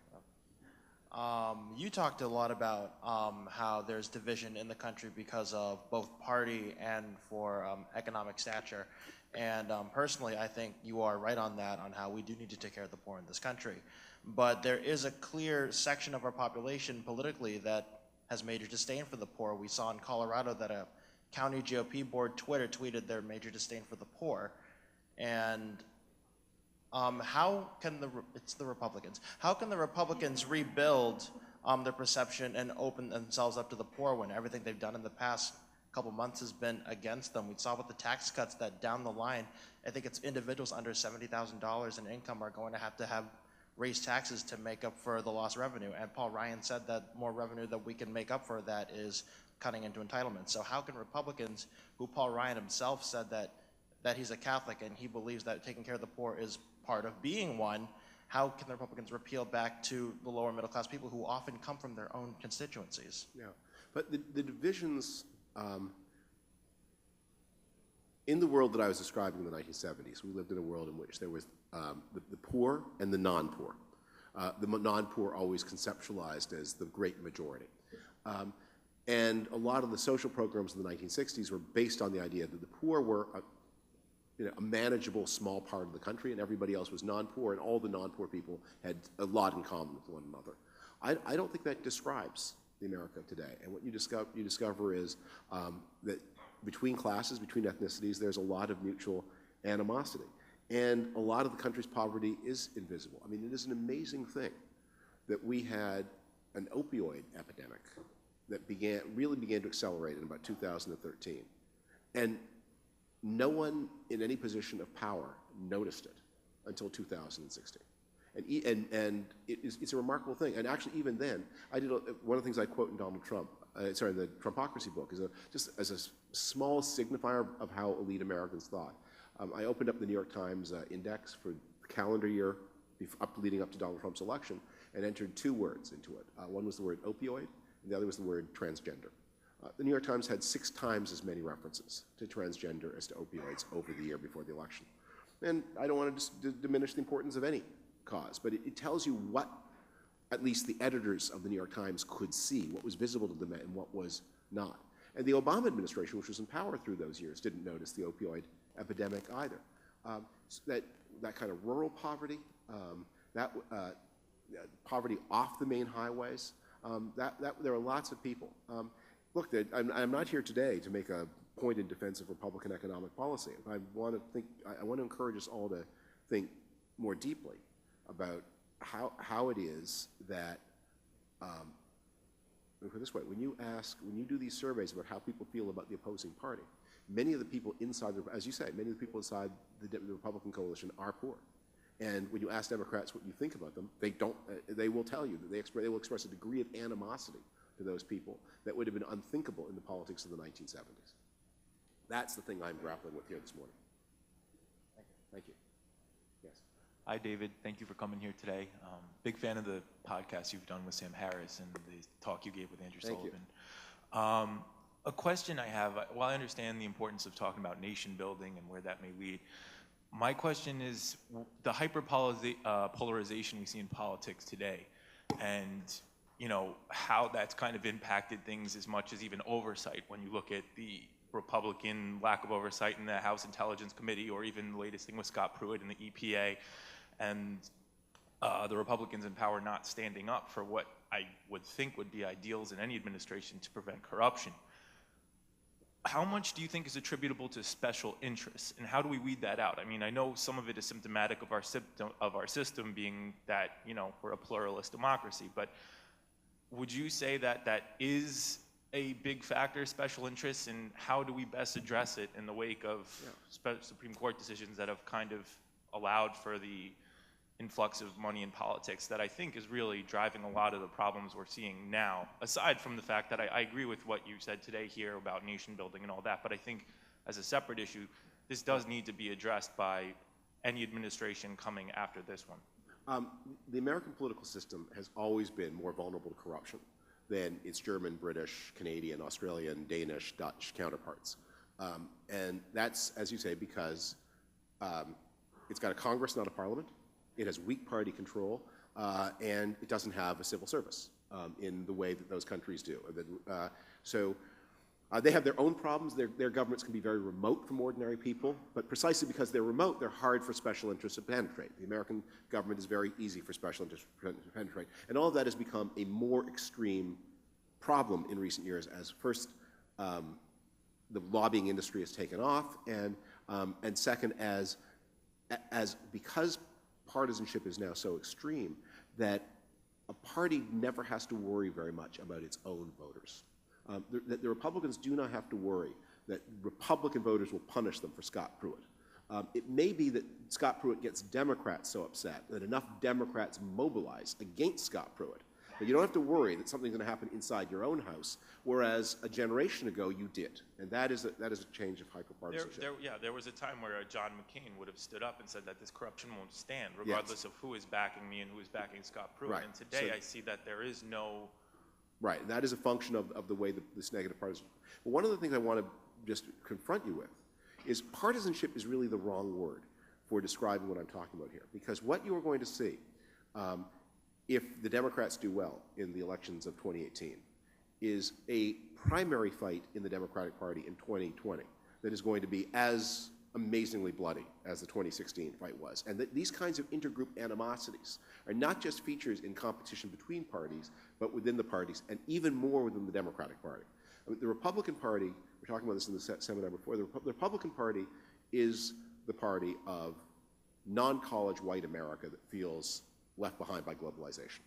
You talked a lot about how there's division in the country because of both party and for economic stature. And personally, I think you are right on that, on how we do need to take care of the poor in this country. But there is a clear section of our population politically that has major disdain for the poor. We saw in Colorado that a county GOP board Twitter tweeted their major disdain for the poor. And how can it's the Republicans, how can the Republicans rebuild their perception and open themselves up to the poor when everything they've done in the past couple months has been against them? We saw with the tax cuts that down the line, I think it's individuals under $70,000 in income are going to have raise taxes to make up for the lost revenue. And Paul Ryan said that more revenue that we can make up for that is cutting into entitlements. So how can Republicans, who Paul Ryan himself said that he's a Catholic and he believes that taking care of the poor is part of being one, how can the Republicans repeal back to the lower middle class people who often come from their own constituencies? Yeah, but the divisions in the world that I was describing in the 1970s, we lived in a world in which there was the poor and the non-poor. The non-poor always conceptualized as the great majority. And a lot of the social programs in the 1960s were based on the idea that the poor were a manageable small part of the country and everybody else was non-poor, and all the non-poor people had a lot in common with one another. I don't think that describes the America of today. And what you discover is that between classes, between ethnicities, there's a lot of mutual animosity. And a lot of the country's poverty is invisible. I mean, it is an amazing thing that we had an opioid epidemic that really began to accelerate in about 2013. And no one in any position of power noticed it until 2016. And it's a remarkable thing. And actually, even then, one of the things I quote in Donald Trump, the Trumpocracy book, is just as a small signifier of how elite Americans thought. I opened up the New York Times index for the calendar year leading up to Donald Trump's election and entered two words into it. One was the word opioid, and the other was the word transgender. The New York Times had 6 times as many references to transgender as to opioids over the year before the election. And I don't want to diminish the importance of any cause, but it tells you what at least the editors of the New York Times could see, what was visible to them and what was not. And the Obama administration, which was in power through those years, didn't notice the opioid epidemic either. That kind of rural poverty, poverty off the main highways, there are lots of people. Look, I'm not here today to make a point in defense of Republican economic policy. I want to encourage us all to think more deeply about how it is that, let me put it this way, when you do these surveys about how people feel about the opposing party, many of the people inside, as you say, many of the people inside the Republican coalition are poor. And when you ask Democrats what you think about them, they will tell you that they will express a degree of animosity to those people that would have been unthinkable in the politics of the 1970s. That's the thing I'm grappling with here this morning. Thank you. Yes. Hi, David. Thank you for coming here today. Big fan of the podcast you've done with Sam Harris and the talk you gave with Andrew Sullivan. A question I have, while I understand the importance of talking about nation building and where that may lead, my question is the hyper-polarization we see in politics today and how that's kind of impacted things as much as even oversight when you look at the Republican lack of oversight in the House Intelligence Committee, or even the latest thing with Scott Pruitt and the EPA, and the Republicans in power not standing up for what I would think would be ideals in any administration to prevent corruption. How much do you think is attributable to special interests, and how do we weed that out? I mean, I know some of it is symptomatic of our system being that, we're a pluralist democracy, but would you say that that is a big factor, special interests, and how do we best address it in the wake of Supreme Court decisions that have kind of allowed for the influx of money in politics that I think is really driving a lot of the problems we're seeing now, aside from the fact that I agree with what you said today here about nation building and all that, but I think as a separate issue, this does need to be addressed by any administration coming after this one. The American political system has always been more vulnerable to corruption than its German, British, Canadian, Australian, Danish, Dutch counterparts. And that's, as you say, because it's got a Congress, not a parliament. It has weak party control, and it doesn't have a civil service in the way that those countries do. They have their own problems. Their governments can be very remote from ordinary people, but precisely because they're remote, they're hard for special interests to penetrate. The American government is very easy for special interests to penetrate. And all of that has become a more extreme problem in recent years as first the lobbying industry has taken off, and second as because partisanship is now so extreme that a party never has to worry very much about its own voters. The Republicans do not have to worry that Republican voters will punish them for Scott Pruitt. It may be that Scott Pruitt gets Democrats so upset that enough Democrats mobilize against Scott Pruitt, but you don't have to worry that something's going to happen inside your own house, whereas a generation ago you did, and that is a change of hyperpartisanship. There was a time where John McCain would have stood up and said that this corruption won't stand, regardless of who is backing me and who is backing Scott Pruitt. Right. And today I see that there is no... Right, and that is a function of the way this negative partisanship. But one of the things I want to just confront you with is partisanship is really the wrong word for describing what I'm talking about here, because what you are going to see if the Democrats do well in the elections of 2018 is a primary fight in the Democratic Party in 2020 that is going to be as amazingly bloody as the 2016 fight was. And that these kinds of intergroup animosities are not just features in competition between parties, but within the parties, and even more within the Democratic Party. I mean, the Republican Party, we were talking about this in the seminar before, the Republican Party is the party of non-college white America that feels left behind by globalization.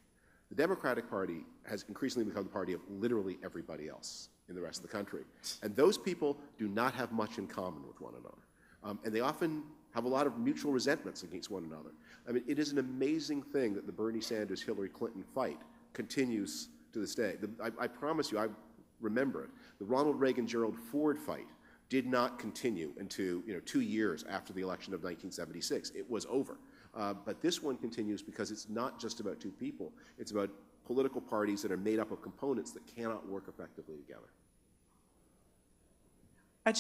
The Democratic Party has increasingly become the party of literally everybody else in the rest of the country. And those people do not have much in common with one another. And they often have a lot of mutual resentments against one another. I mean, it is an amazing thing that the Bernie Sanders-Hillary Clinton fight continues to this day. I promise you, I remember it. The Ronald Reagan-Gerald Ford fight did not continue into 2 years after the election of 1976. It was over. But this one continues because it's not just about two people. It's about political parties that are made up of components that cannot work effectively together. I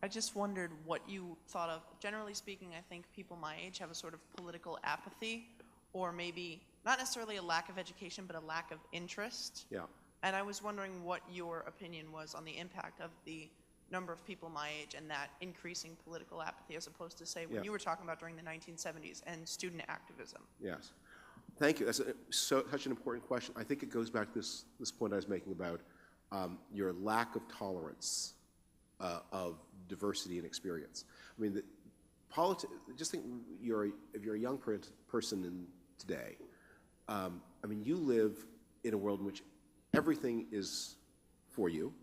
just wondered what you thought of. Generally speaking, I think people my age have a sort of political apathy, or maybe not necessarily a lack of education, but a lack of interest. Yeah. And I was wondering what your opinion was on the impact of the number of people my age and that increasing political apathy, as opposed to, say, when you were talking about during the 1970s and student activism? Yes. Thank you. That's such an important question. I think it goes back to this point I was making about your lack of tolerance of diversity and experience. I mean, just think if you're a young person today, I mean, you live in a world in which everything is for you,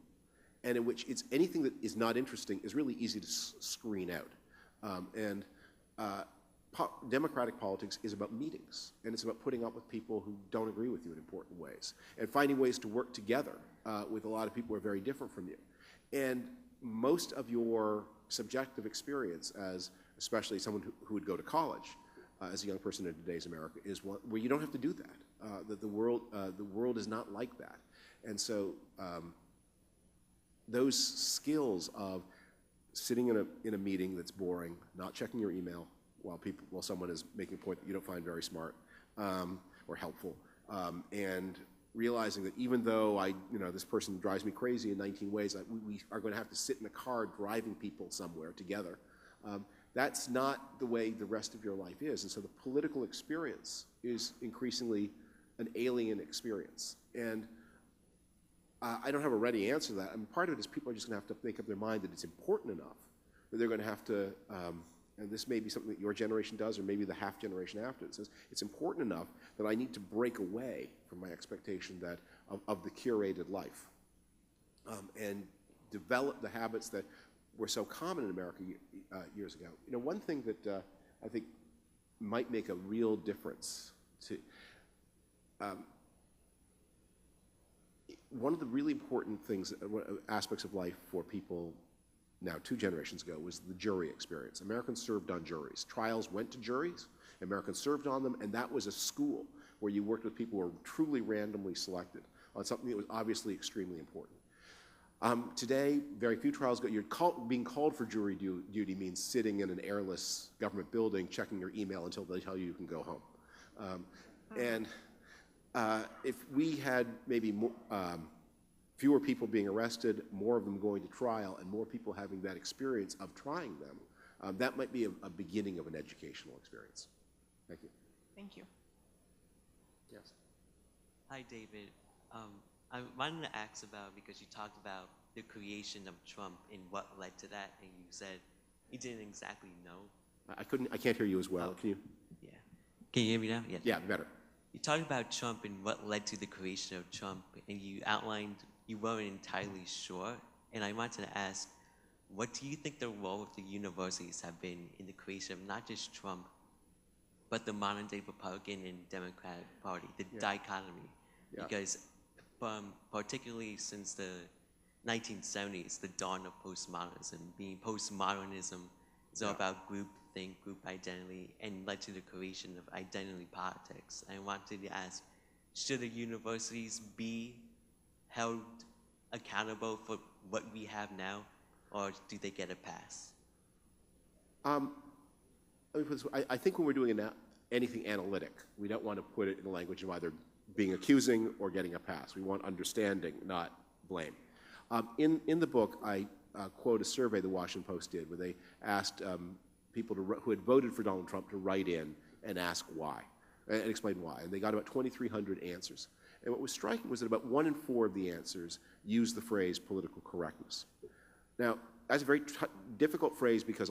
and in which anything that is not interesting is really easy to screen out. Democratic politics is about meetings, and it's about putting up with people who don't agree with you in important ways, and finding ways to work together with a lot of people who are very different from you. And most of your subjective experience, as especially someone who would go to college as a young person in today's America, is one where you don't have to do that. That the world is not like that, and so those skills of sitting in a meeting that's boring, not checking your email while someone is making a point that you don't find very smart or helpful, and realizing that even though this person drives me crazy in 19 ways, we are going to have to sit in a car driving people somewhere together. That's not the way the rest of your life is, and so the political experience is increasingly an alien experience. And I don't have a ready answer to that. I mean, part of it is people are just going to have to make up their mind that it's important enough that they're going to have to, and this may be something that your generation does, or maybe the half generation after it says, it's important enough that I need to break away from my expectation of the curated life and develop the habits that were so common in America years ago. You know, one thing that I think might make a real difference to one of the really important things, aspects of life for people now 2 generations ago, was the jury experience. Americans served on juries. Trials went to juries, Americans served on them, and that was a school where you worked with people who were truly randomly selected on something that was obviously extremely important. Today, very few trials go. Being called for jury duty means sitting in an airless government building, checking your email until they tell you can go home. If we had maybe fewer people being arrested, more of them going to trial, and more people having that experience of trying them, that might be a beginning of an educational experience. Thank you. Thank you. Yes. Hi, David. I wanted to ask about, because you talked about the creation of Trump and what led to that, and you said you didn't exactly know. I can't hear you as well. Can you? Yeah. Can you hear me now? Yes. Yeah, better. You talked about Trump and what led to the creation of Trump, and you outlined you weren't entirely sure. And I wanted to ask, what do you think the role of the universities have been in the creation of not just Trump, but the modern-day Republican and Democratic Party, the dichotomy? Yeah. Because particularly since the 1970s, the dawn of postmodernism, postmodernism is all about groupthink, group identity, and led to the creation of identity politics. I wanted to ask, should the universities be held accountable for what we have now, or do they get a pass? I think when we're doing anything analytic, we don't want to put it in the language of either being accusing or getting a pass. We want understanding, not blame. In the book, I quote a survey the Washington Post did, where they asked people who had voted for Donald Trump to write in and ask why, and explain why. And they got about 2,300 answers. And what was striking was that about 1 in 4 of the answers used the phrase political correctness. Now, that's a very difficult phrase because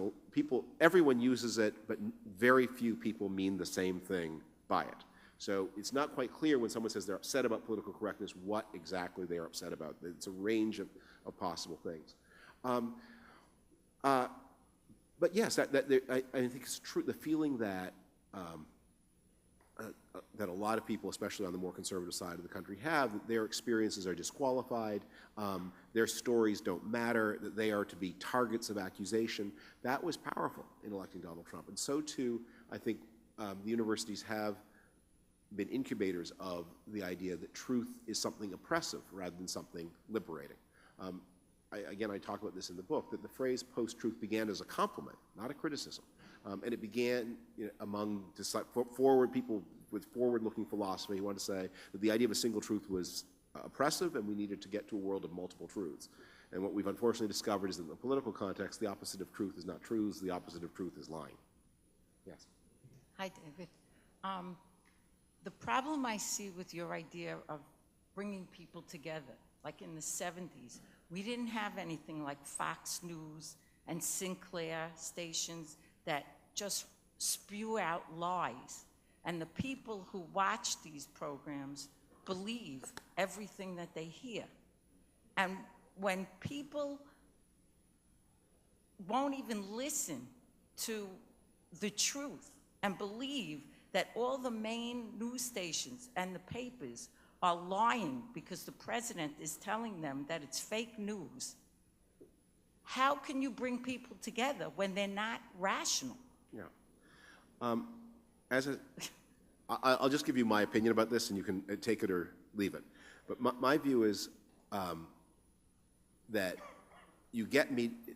everyone uses it, but very few people mean the same thing by it. So it's not quite clear when someone says they're upset about political correctness what exactly they're upset about. It's a range of possible things. But yes, I think it's true. The feeling that that a lot of people, especially on the more conservative side of the country, have, that their experiences are disqualified, their stories don't matter, that they are to be targets of accusation, that was powerful in electing Donald Trump. And so too, I think the universities have been incubators of the idea that truth is something oppressive rather than something liberating. Again, I talk about this in the book, that the phrase post-truth began as a compliment, not a criticism. And it began among forward people with forward-looking philosophy who wanted to say that the idea of a single truth was oppressive and we needed to get to a world of multiple truths. And what we've unfortunately discovered is that in the political context, the opposite of truth is not truths, the opposite of truth is lying. Yes? Hi, David. The problem I see with your idea of bringing people together, like in the 70s, we didn't have anything like Fox News and Sinclair stations that just spew out lies. And the people who watch these programs believe everything that they hear. And when people won't even listen to the truth and believe that all the main news stations and the papers are lying because the president is telling them that it's fake news, how can you bring people together when they're not rational? Yeah. I'll just give you my opinion about this, and you can take it or leave it. But my view is that you get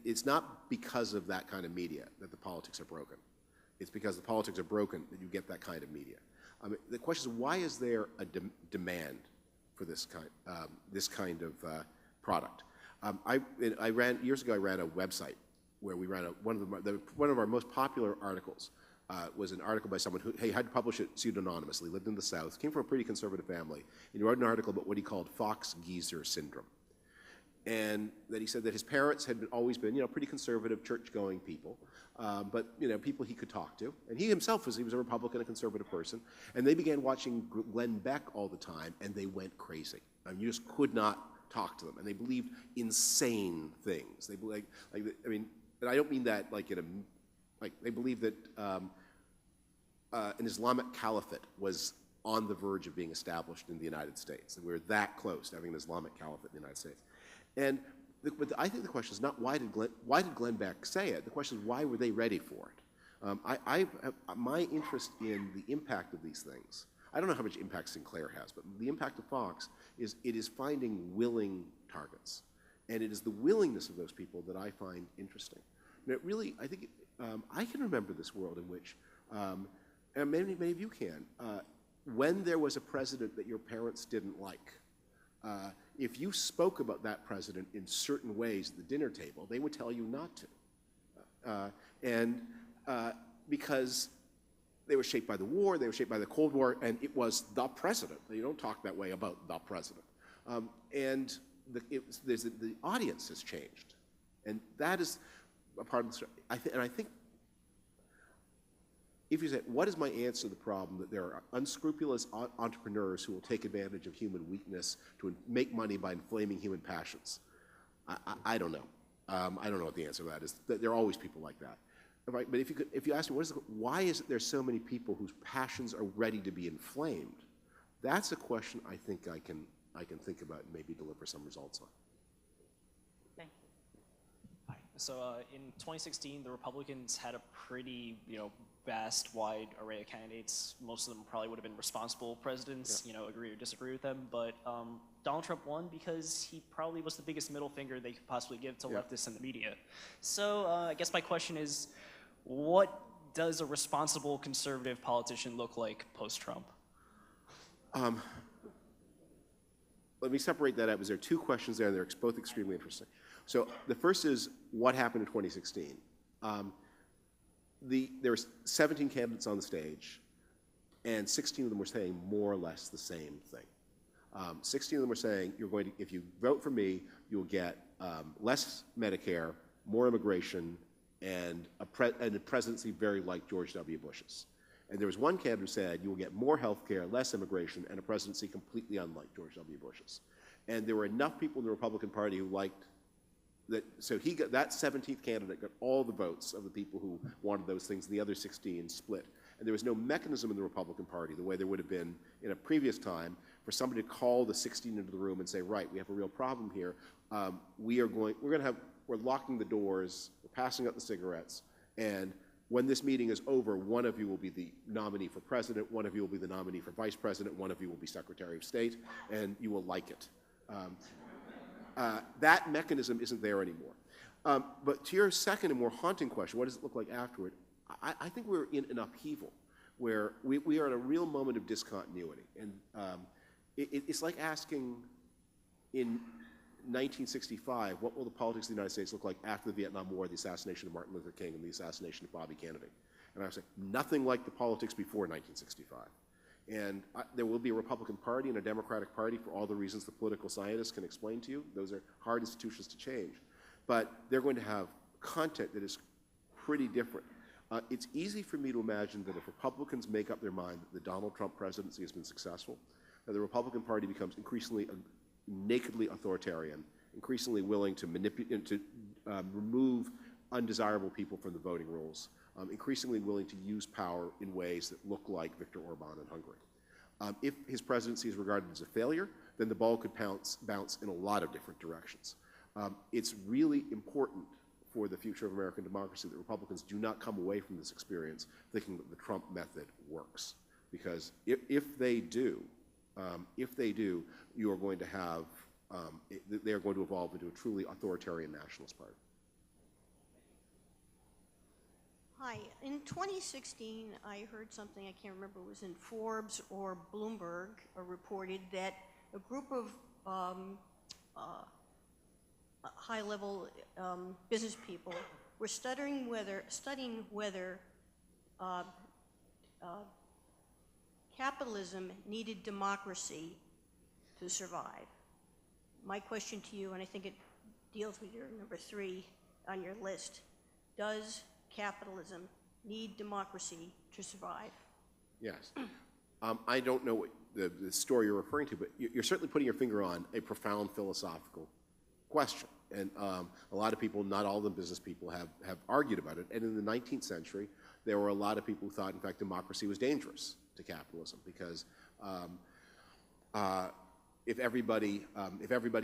it's not because of that kind of media that the politics are broken. It's because the politics are broken that you get that kind of media. The question is, why is there a demand for this kind of product? Years ago, I ran a website where we ran one of our most popular articles was an article by someone who had to publish it pseudonymously, lived in the South, came from a pretty conservative family, and he wrote an article about what he called Fox Geezer syndrome. And that he said that his parents had always been, pretty conservative, church-going people, but, people he could talk to. And he himself was a Republican, a conservative person. And they began watching Glenn Beck all the time, and they went crazy. You just could not talk to them. And they believed insane things. They believed, and I don't mean that they believed that an Islamic caliphate was on the verge of being established in the United States. And we were that close to having an Islamic caliphate in the United States. And but I think the question is not why did Glenn Beck say it? The question is why were they ready for it? My interest in the impact of these things, I don't know how much impact Sinclair has, but the impact of Fox is it is finding willing targets. And it is the willingness of those people that I find interesting. And it really, I think, I can remember this world in which, and many of you can, when there was a president that your parents didn't like, if you spoke about that president in certain ways at the dinner table, they would tell you not to. Because they were shaped by the war, they were shaped by the Cold War, and it was the president. You don't talk that way about the president. The audience has changed. And that is a part of the story. I think if you say, what is my answer to the problem that there are unscrupulous entrepreneurs who will take advantage of human weakness to make money by inflaming human passions? I don't know. I don't know what the answer to that is. There are always people like that. Right? But if you ask me, why is it there's so many people whose passions are ready to be inflamed? That's a question I think I can think about and maybe deliver some results on. Thank you. Hi. So in 2016, the Republicans had a pretty, vast, wide array of candidates. Most of them probably would have been responsible presidents, agree or disagree with them. But Donald Trump won because he probably was the biggest middle finger they could possibly give to leftists in the media. So I guess my question is, what does a responsible conservative politician look like post-Trump? Let me separate that out because there are two questions there, and they're both extremely interesting. So the first is, what happened in 2016? There were 17 candidates on the stage, and 16 of them were saying more or less the same thing. 16 of them were saying, if you vote for me, you'll get less Medicare, more immigration, and a presidency very like George W. Bush's. And there was one candidate who said, you will get more health care, less immigration, and a presidency completely unlike George W. Bush's. And there were enough people in the Republican Party who liked that, so he got, that 17th candidate got all the votes of the people who wanted those things, and the other 16 split. And there was no mechanism in the Republican Party, the way there would have been in a previous time, for somebody to call the 16 into the room and say, right, we have a real problem here. We're locking the doors, we're passing out the cigarettes, and when this meeting is over, one of you will be the nominee for president, one of you will be the nominee for vice president, one of you will be Secretary of State, and you will like it. That mechanism isn't there anymore. But to your second and more haunting question, what does it look like afterward? I think we're in an upheaval where we are in a real moment of discontinuity. And it's like asking in 1965, what will the politics of the United States look like after the Vietnam War, the assassination of Martin Luther King, and the assassination of Bobby Kennedy? And I would say, nothing like the politics before 1965. And there will be a Republican Party and a Democratic Party for all the reasons the political scientists can explain to you. Those are hard institutions to change. But they're going to have content that is pretty different. It's easy for me to imagine that if Republicans make up their mind that the Donald Trump presidency has been successful, that the Republican Party becomes increasingly nakedly authoritarian, increasingly willing to manipulate, to remove undesirable people from the voting rolls, increasingly willing to use power in ways that look like Viktor Orban in Hungary. If his presidency is regarded as a failure, then the ball could bounce in a lot of different directions. It's really important for the future of American democracy that Republicans do not come away from this experience thinking that the Trump method works. Because if they do, you are going to have, they are going to evolve into a truly authoritarian nationalist party. Hi. In 2016, I heard something, I can't remember, it was in Forbes or Bloomberg, reported that a group of high-level business people were studying whether capitalism needed democracy to survive. My question to you, and I think it deals with your number 3 on your list, does capitalism need democracy to survive? Yes. I don't know what the story you're referring to, but you're certainly putting your finger on a profound philosophical question. And a lot of people, not all of them business people, have argued about it. And in the 19th century, there were a lot of people who thought, in fact, democracy was dangerous to capitalism because if everybody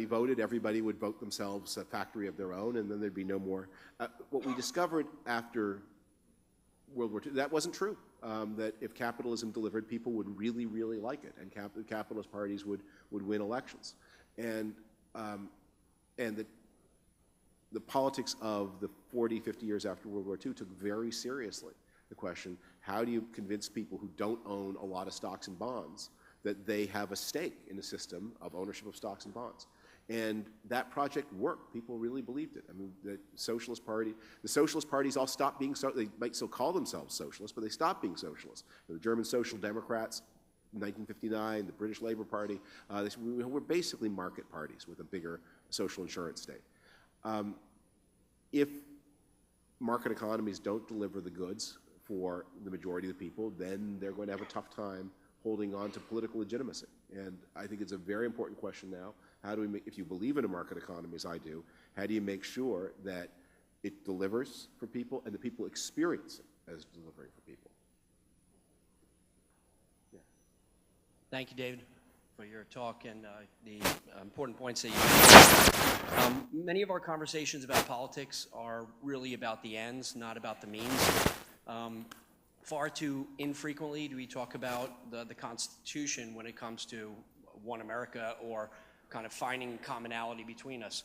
voted, everybody would vote themselves a factory of their own, and then there'd be no more. What we discovered after World War II, that wasn't true. That if capitalism delivered, people would really, really like it, and capitalist parties would win elections. And the politics of the 40, 50 years after World War II took very seriously the question, how do you convince people who don't own a lot of stocks and bonds that they have a stake in a system of ownership of stocks and bonds? And that project worked. People really believed it. I mean, the socialist parties all stopped being, they might still call themselves socialists, but they stopped being socialists. The German Social Democrats, in 1959, the British Labour Party, we're basically market parties with a bigger social insurance state. If market economies don't deliver the goods for the majority of the people, then they're going to have a tough time holding on to political legitimacy. And I think it's a very important question now. How do we make, if you believe in a market economy, as I do, how do you make sure that it delivers for people and the people experience it as delivering for people? Yeah. Thank you, David, for your talk and the important points that you made. Many of our conversations about politics are really about the ends, not about the means. Far too infrequently do we talk about the Constitution when it comes to one America or kind of finding commonality between us,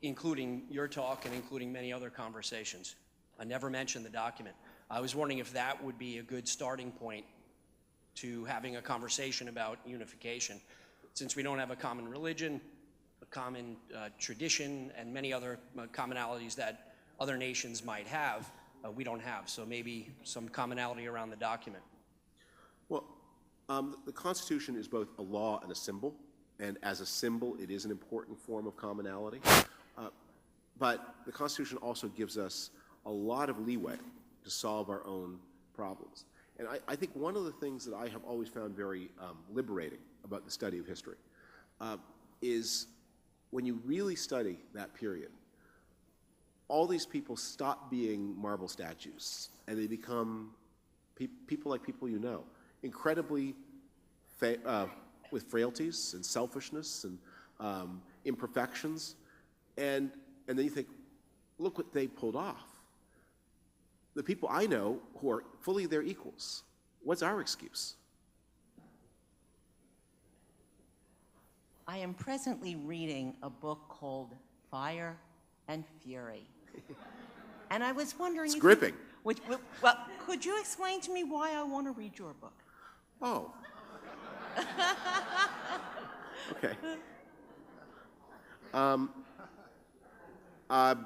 including your talk and including many other conversations. I never mentioned the document. I was wondering if that would be a good starting point to having a conversation about unification. Since we don't have a common religion, a common tradition, and many other commonalities that other nations might have, we don't have. So maybe some commonality around the document. Well, the Constitution is both a law and a symbol, and as a symbol, it is an important form of commonality. But the Constitution also gives us a lot of leeway to solve our own problems. And I think one of the things that I have always found very liberating about the study of history is when you really study that period, all these people stop being marble statues and they become people like people you know, incredibly with frailties and selfishness and imperfections. And then you think, look what they pulled off. The people I know who are fully their equals, what's our excuse? I am presently reading a book called Fire and Fury. And I was wondering... It's gripping. Well, could you explain to me why I want to read your book? Oh. Okay.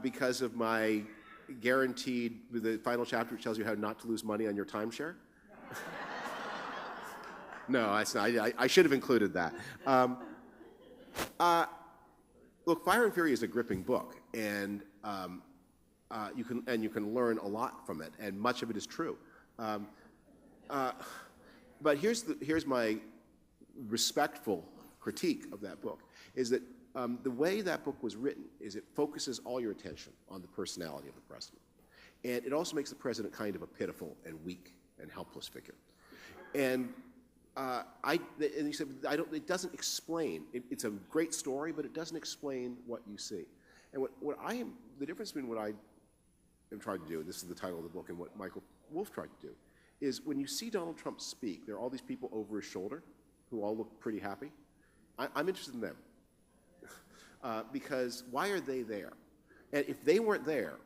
Because of my guaranteed, the final chapter which tells you how not to lose money on your timeshare. No, that's not, I should have included that. Look, Fire and Fury is a gripping book, and you can learn a lot from it, and much of it is true. But here's my respectful critique of that book, is that the way that book was written is it focuses all your attention on the personality of the president. And it also makes the president kind of a pitiful and weak and helpless figure. And you said, it doesn't explain, it's a great story, but it doesn't explain what you see. And the difference between what I am trying to do, and this is the title of the book, and what Michael Wolff tried to do, is when you see Donald Trump speak, there are all these people over his shoulder who all look pretty happy. I'm interested in them. Because why are they there? And if they weren't there,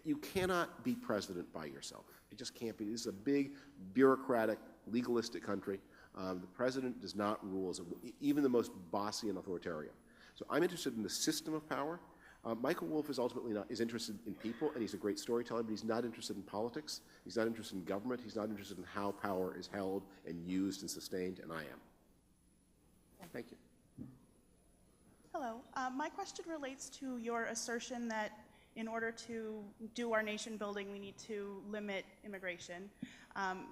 you cannot be president by yourself. It just can't be. This is a big, bureaucratic, legalistic country. The president does not rule, even the most bossy and authoritarian. So I'm interested in the system of power. Michael Wolff is ultimately is interested in people, and he's a great storyteller, but he's not interested in politics. He's not interested in government. He's not interested in how power is held and used and sustained, and I am. Thank you. Hello. My question relates to your assertion that in order to do our nation building, we need to limit immigration.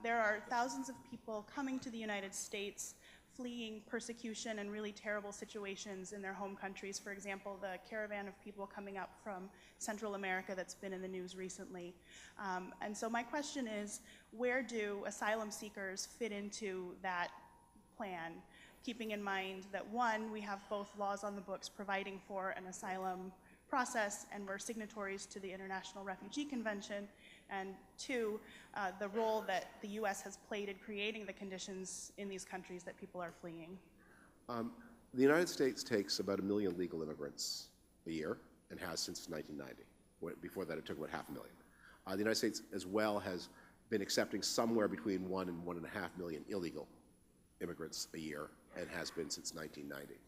There are thousands of people coming to the United States fleeing persecution and really terrible situations in their home countries. For example, the caravan of people coming up from Central America that's been in the news recently. And so my question is, where do asylum seekers fit into that plan? Keeping in mind that, one, we have both laws on the books providing for an asylum process, and we're signatories to the International Refugee Convention, and two, the role that the U.S. has played in creating the conditions in these countries that people are fleeing. The United States takes about 1 million legal immigrants a year, and has since 1990. Before that, it took about 500,000. The United States, as well, has been accepting somewhere between 1 and 1.5 million illegal immigrants a year, and has been since 1990.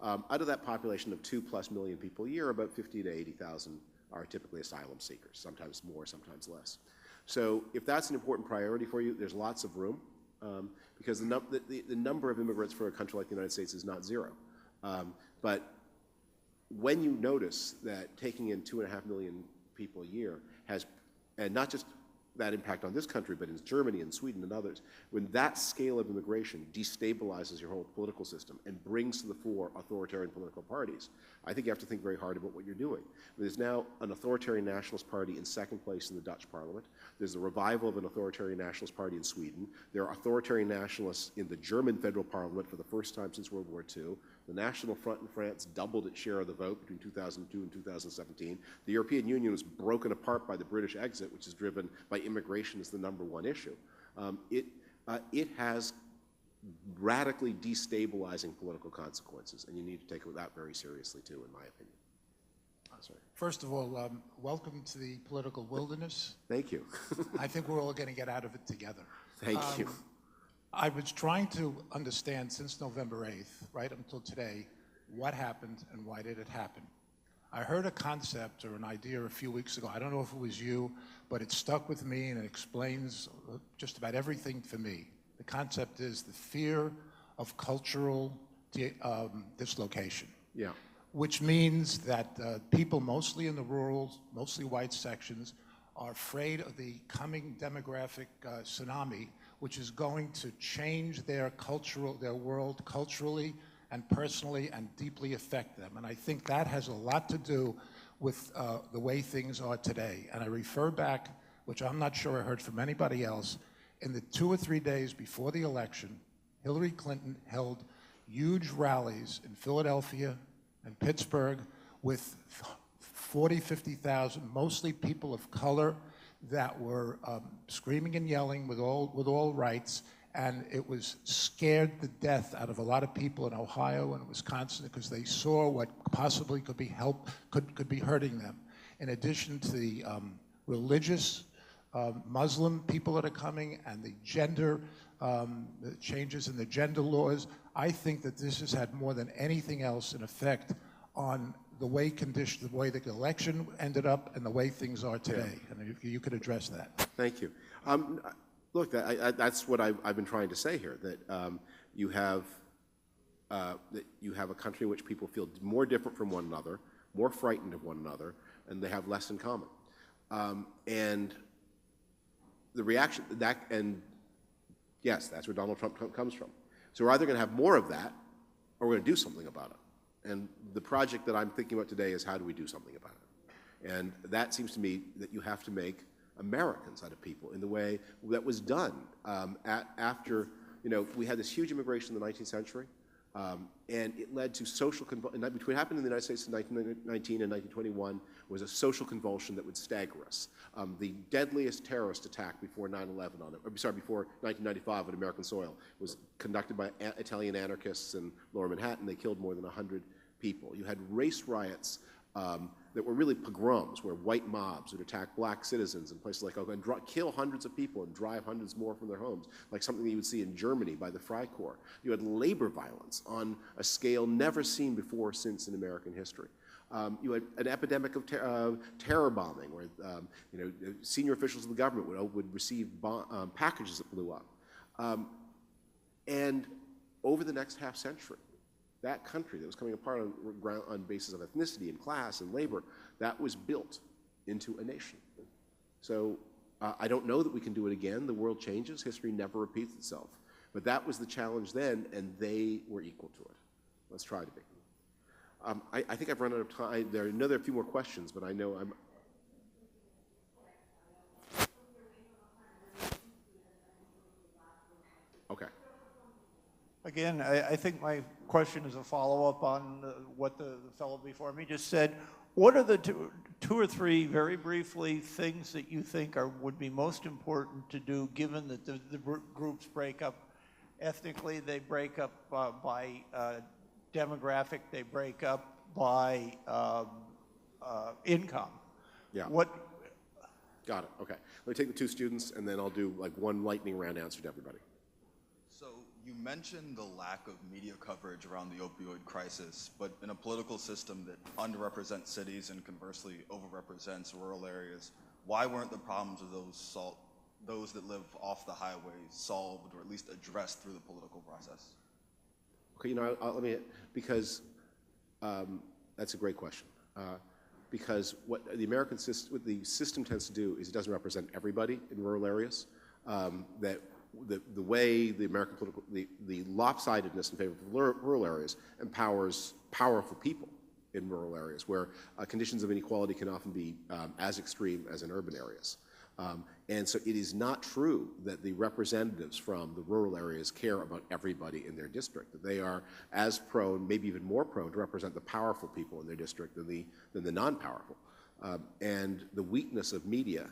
Out of that population of 2+ million people a year, about 50 to 80,000 are typically asylum seekers, sometimes more, sometimes less. So if that's an important priority for you, there's lots of room, because the number of immigrants for a country like the United States is not zero. But when you notice that taking in 2.5 million people a year has, and not just that impact on this country, but in Germany and Sweden and others, when that scale of immigration destabilizes your whole political system and brings to the fore authoritarian political parties, I think you have to think very hard about what you're doing. There's now an authoritarian nationalist party in second place in the Dutch parliament. There's a revival of an authoritarian nationalist party in Sweden. There are authoritarian nationalists in the German federal parliament for the first time since World War II. The National Front in France doubled its share of the vote between 2002 and 2017. The European Union was broken apart by the British exit, which is driven by immigration as the #1 issue. It has radically destabilizing political consequences, and you need to take that very seriously too, in my opinion. Sorry. First of all, welcome to the political wilderness. Thank you. I think we're all going to get out of it together. Thank you. I was trying to understand since November 8th, right until today, what happened and why did it happen. I heard a concept or an idea a few weeks ago. I don't know if it was you, but it stuck with me and it explains just about everything for me. The concept is the fear of cultural dislocation. Yeah. Which means that people mostly in the rural, mostly white sections are afraid of the coming demographic tsunami, which is going to change their world culturally and personally and deeply affect them. And I think that has a lot to do with the way things are today. And I refer back, which I'm not sure I heard from anybody else, in the 2 or 3 days before the election, Hillary Clinton held huge rallies in Philadelphia and Pittsburgh with 40, 50,000, mostly people of color, that were screaming and yelling with all rights, and it was scared the death out of a lot of people in Ohio and Wisconsin because they saw what possibly could be hurting them. In addition to the religious Muslim people that are coming and the gender the changes in the gender laws, I think that this has had more than anything else an effect on the way the election ended up and the way things are today. And if you could address that. Thank you. Look, that's what I've been trying to say here, that you have a country in which people feel more different from one another, more frightened of one another, and they have less in common. And the reaction, yes, that's where Donald Trump comes from. So we're either going to have more of that, or we're going to do something about it. And the project that I'm thinking about today is how do we do something about it? And that seems to me that you have to make Americans out of people in the way that was done after, we had this huge immigration in the 19th century, and it led to social convulsion. Between what happened in the United States in 1919 and 1921 was a social convulsion that would stagger us. The deadliest terrorist attack before 9/11 before 1995 on American soil was conducted by Italian anarchists in Lower Manhattan. They killed more than 100 people. You had race riots that were really pogroms, where white mobs would attack black citizens in places like Oakland and kill hundreds of people and drive hundreds more from their homes, like something that you would see in Germany by the Freikorps. You had labor violence on a scale never seen before or since in American history. You had an epidemic of terror bombing, where senior officials of the government would receive packages that blew up. And over the next half century, that country that was coming apart on basis of ethnicity and class and labor, that was built into a nation. So I don't know that we can do it again. The world changes. History never repeats itself. But that was the challenge then, and they were equal to it. Let's try to be. I think I've run out of time. There are a few more questions, but I know I'm... Okay. Again, I think my question is a follow-up on what the fellow before me just said. What are the two or three, very briefly, things that you think would be most important to do, given that the groups break up ethnically, they break up by demographic, they break up by income? Yeah. Got it. Okay. Let me take the two students, and then I'll do like one lightning round answer to everybody. So you mentioned the lack of media coverage around the opioid crisis, but in a political system that underrepresents cities and conversely overrepresents rural areas, why weren't the problems of those that live off the highway solved, or at least addressed through the political process? Okay, because that's a great question. Because what the American system, what the system tends to do is it doesn't represent everybody in rural areas. That the way the American political, the lopsidedness in favor of rural areas empowers powerful people in rural areas, where conditions of inequality can often be as extreme as in urban areas. And so it is not true that the representatives from the rural areas care about everybody in their district, that they are as prone, maybe even more prone, to represent the powerful people in their district than the non-powerful. And the weakness of media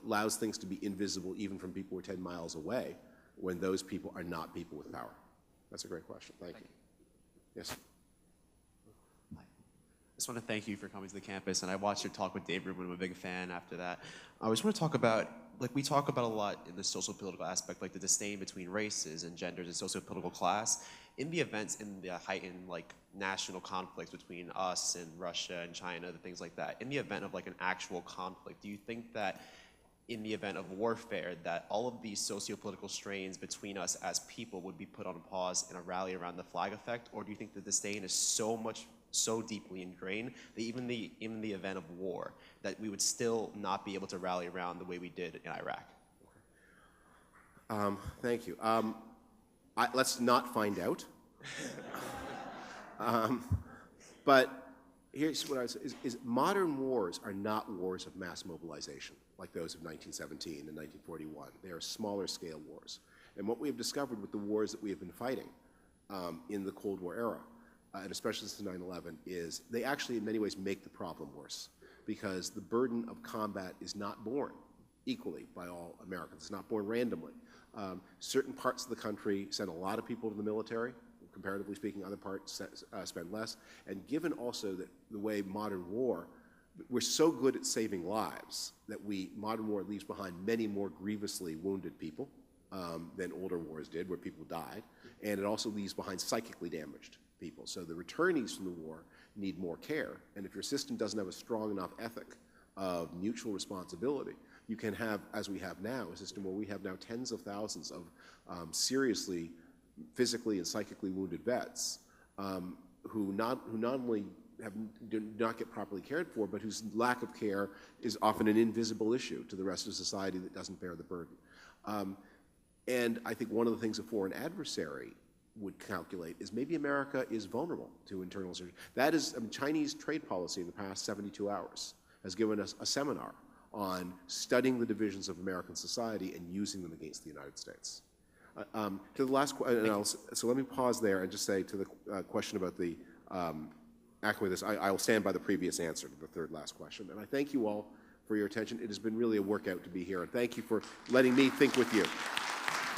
allows things to be invisible even from people who are 10 miles away, when those people are not people with power. That's a great question. Thank you. Yes? I just want to thank you for coming to the campus, and I watched your talk with David, and I'm a big fan after that. I just want to talk about, we talk about a lot in the social political aspect, like the disdain between races and genders and socio-political class. In the events, in the heightened national conflicts between us and Russia and China, things like that, in the event of an actual conflict, do you think that in the event of warfare, that all of these socio-political strains between us as people would be put on pause in a rally around the flag effect? Or do you think the disdain is so deeply ingrained that even in the event of war, that we would still not be able to rally around the way we did in Iraq? Thank you. Let's not find out. But here's what I was, is modern wars are not wars of mass mobilization like those of 1917 and 1941. They are smaller scale wars. And what we have discovered with the wars that we have been fighting in the Cold War era, and especially since 9/11, is they actually in many ways make the problem worse, because the burden of combat is not borne equally by all Americans. It's not borne randomly. Certain parts of the country send a lot of people to the military. Comparatively speaking, other parts spend less. And given also that the way modern war, we're so good at saving lives that modern war leaves behind many more grievously wounded people than older wars did, where people died. And it also leaves behind psychically damaged people. So the returnees from the war need more care. And if your system doesn't have a strong enough ethic of mutual responsibility, you can have, as we have now, a system where we have now tens of thousands of seriously physically and psychically wounded vets who not only do not get properly cared for, but whose lack of care is often an invisible issue to the rest of society that doesn't bear the burden. And I think one of the things a foreign adversary would calculate is maybe America is vulnerable to internal surgery. That is, Chinese trade policy in the past 72 hours has given us a seminar on studying the divisions of American society and using them against the United States. To the last question, so let me pause there and just say to the question about the acting with this, I'll stand by the previous answer to the third last question. And I thank you all for your attention. It has been really a workout to be here, and thank you for letting me think with you.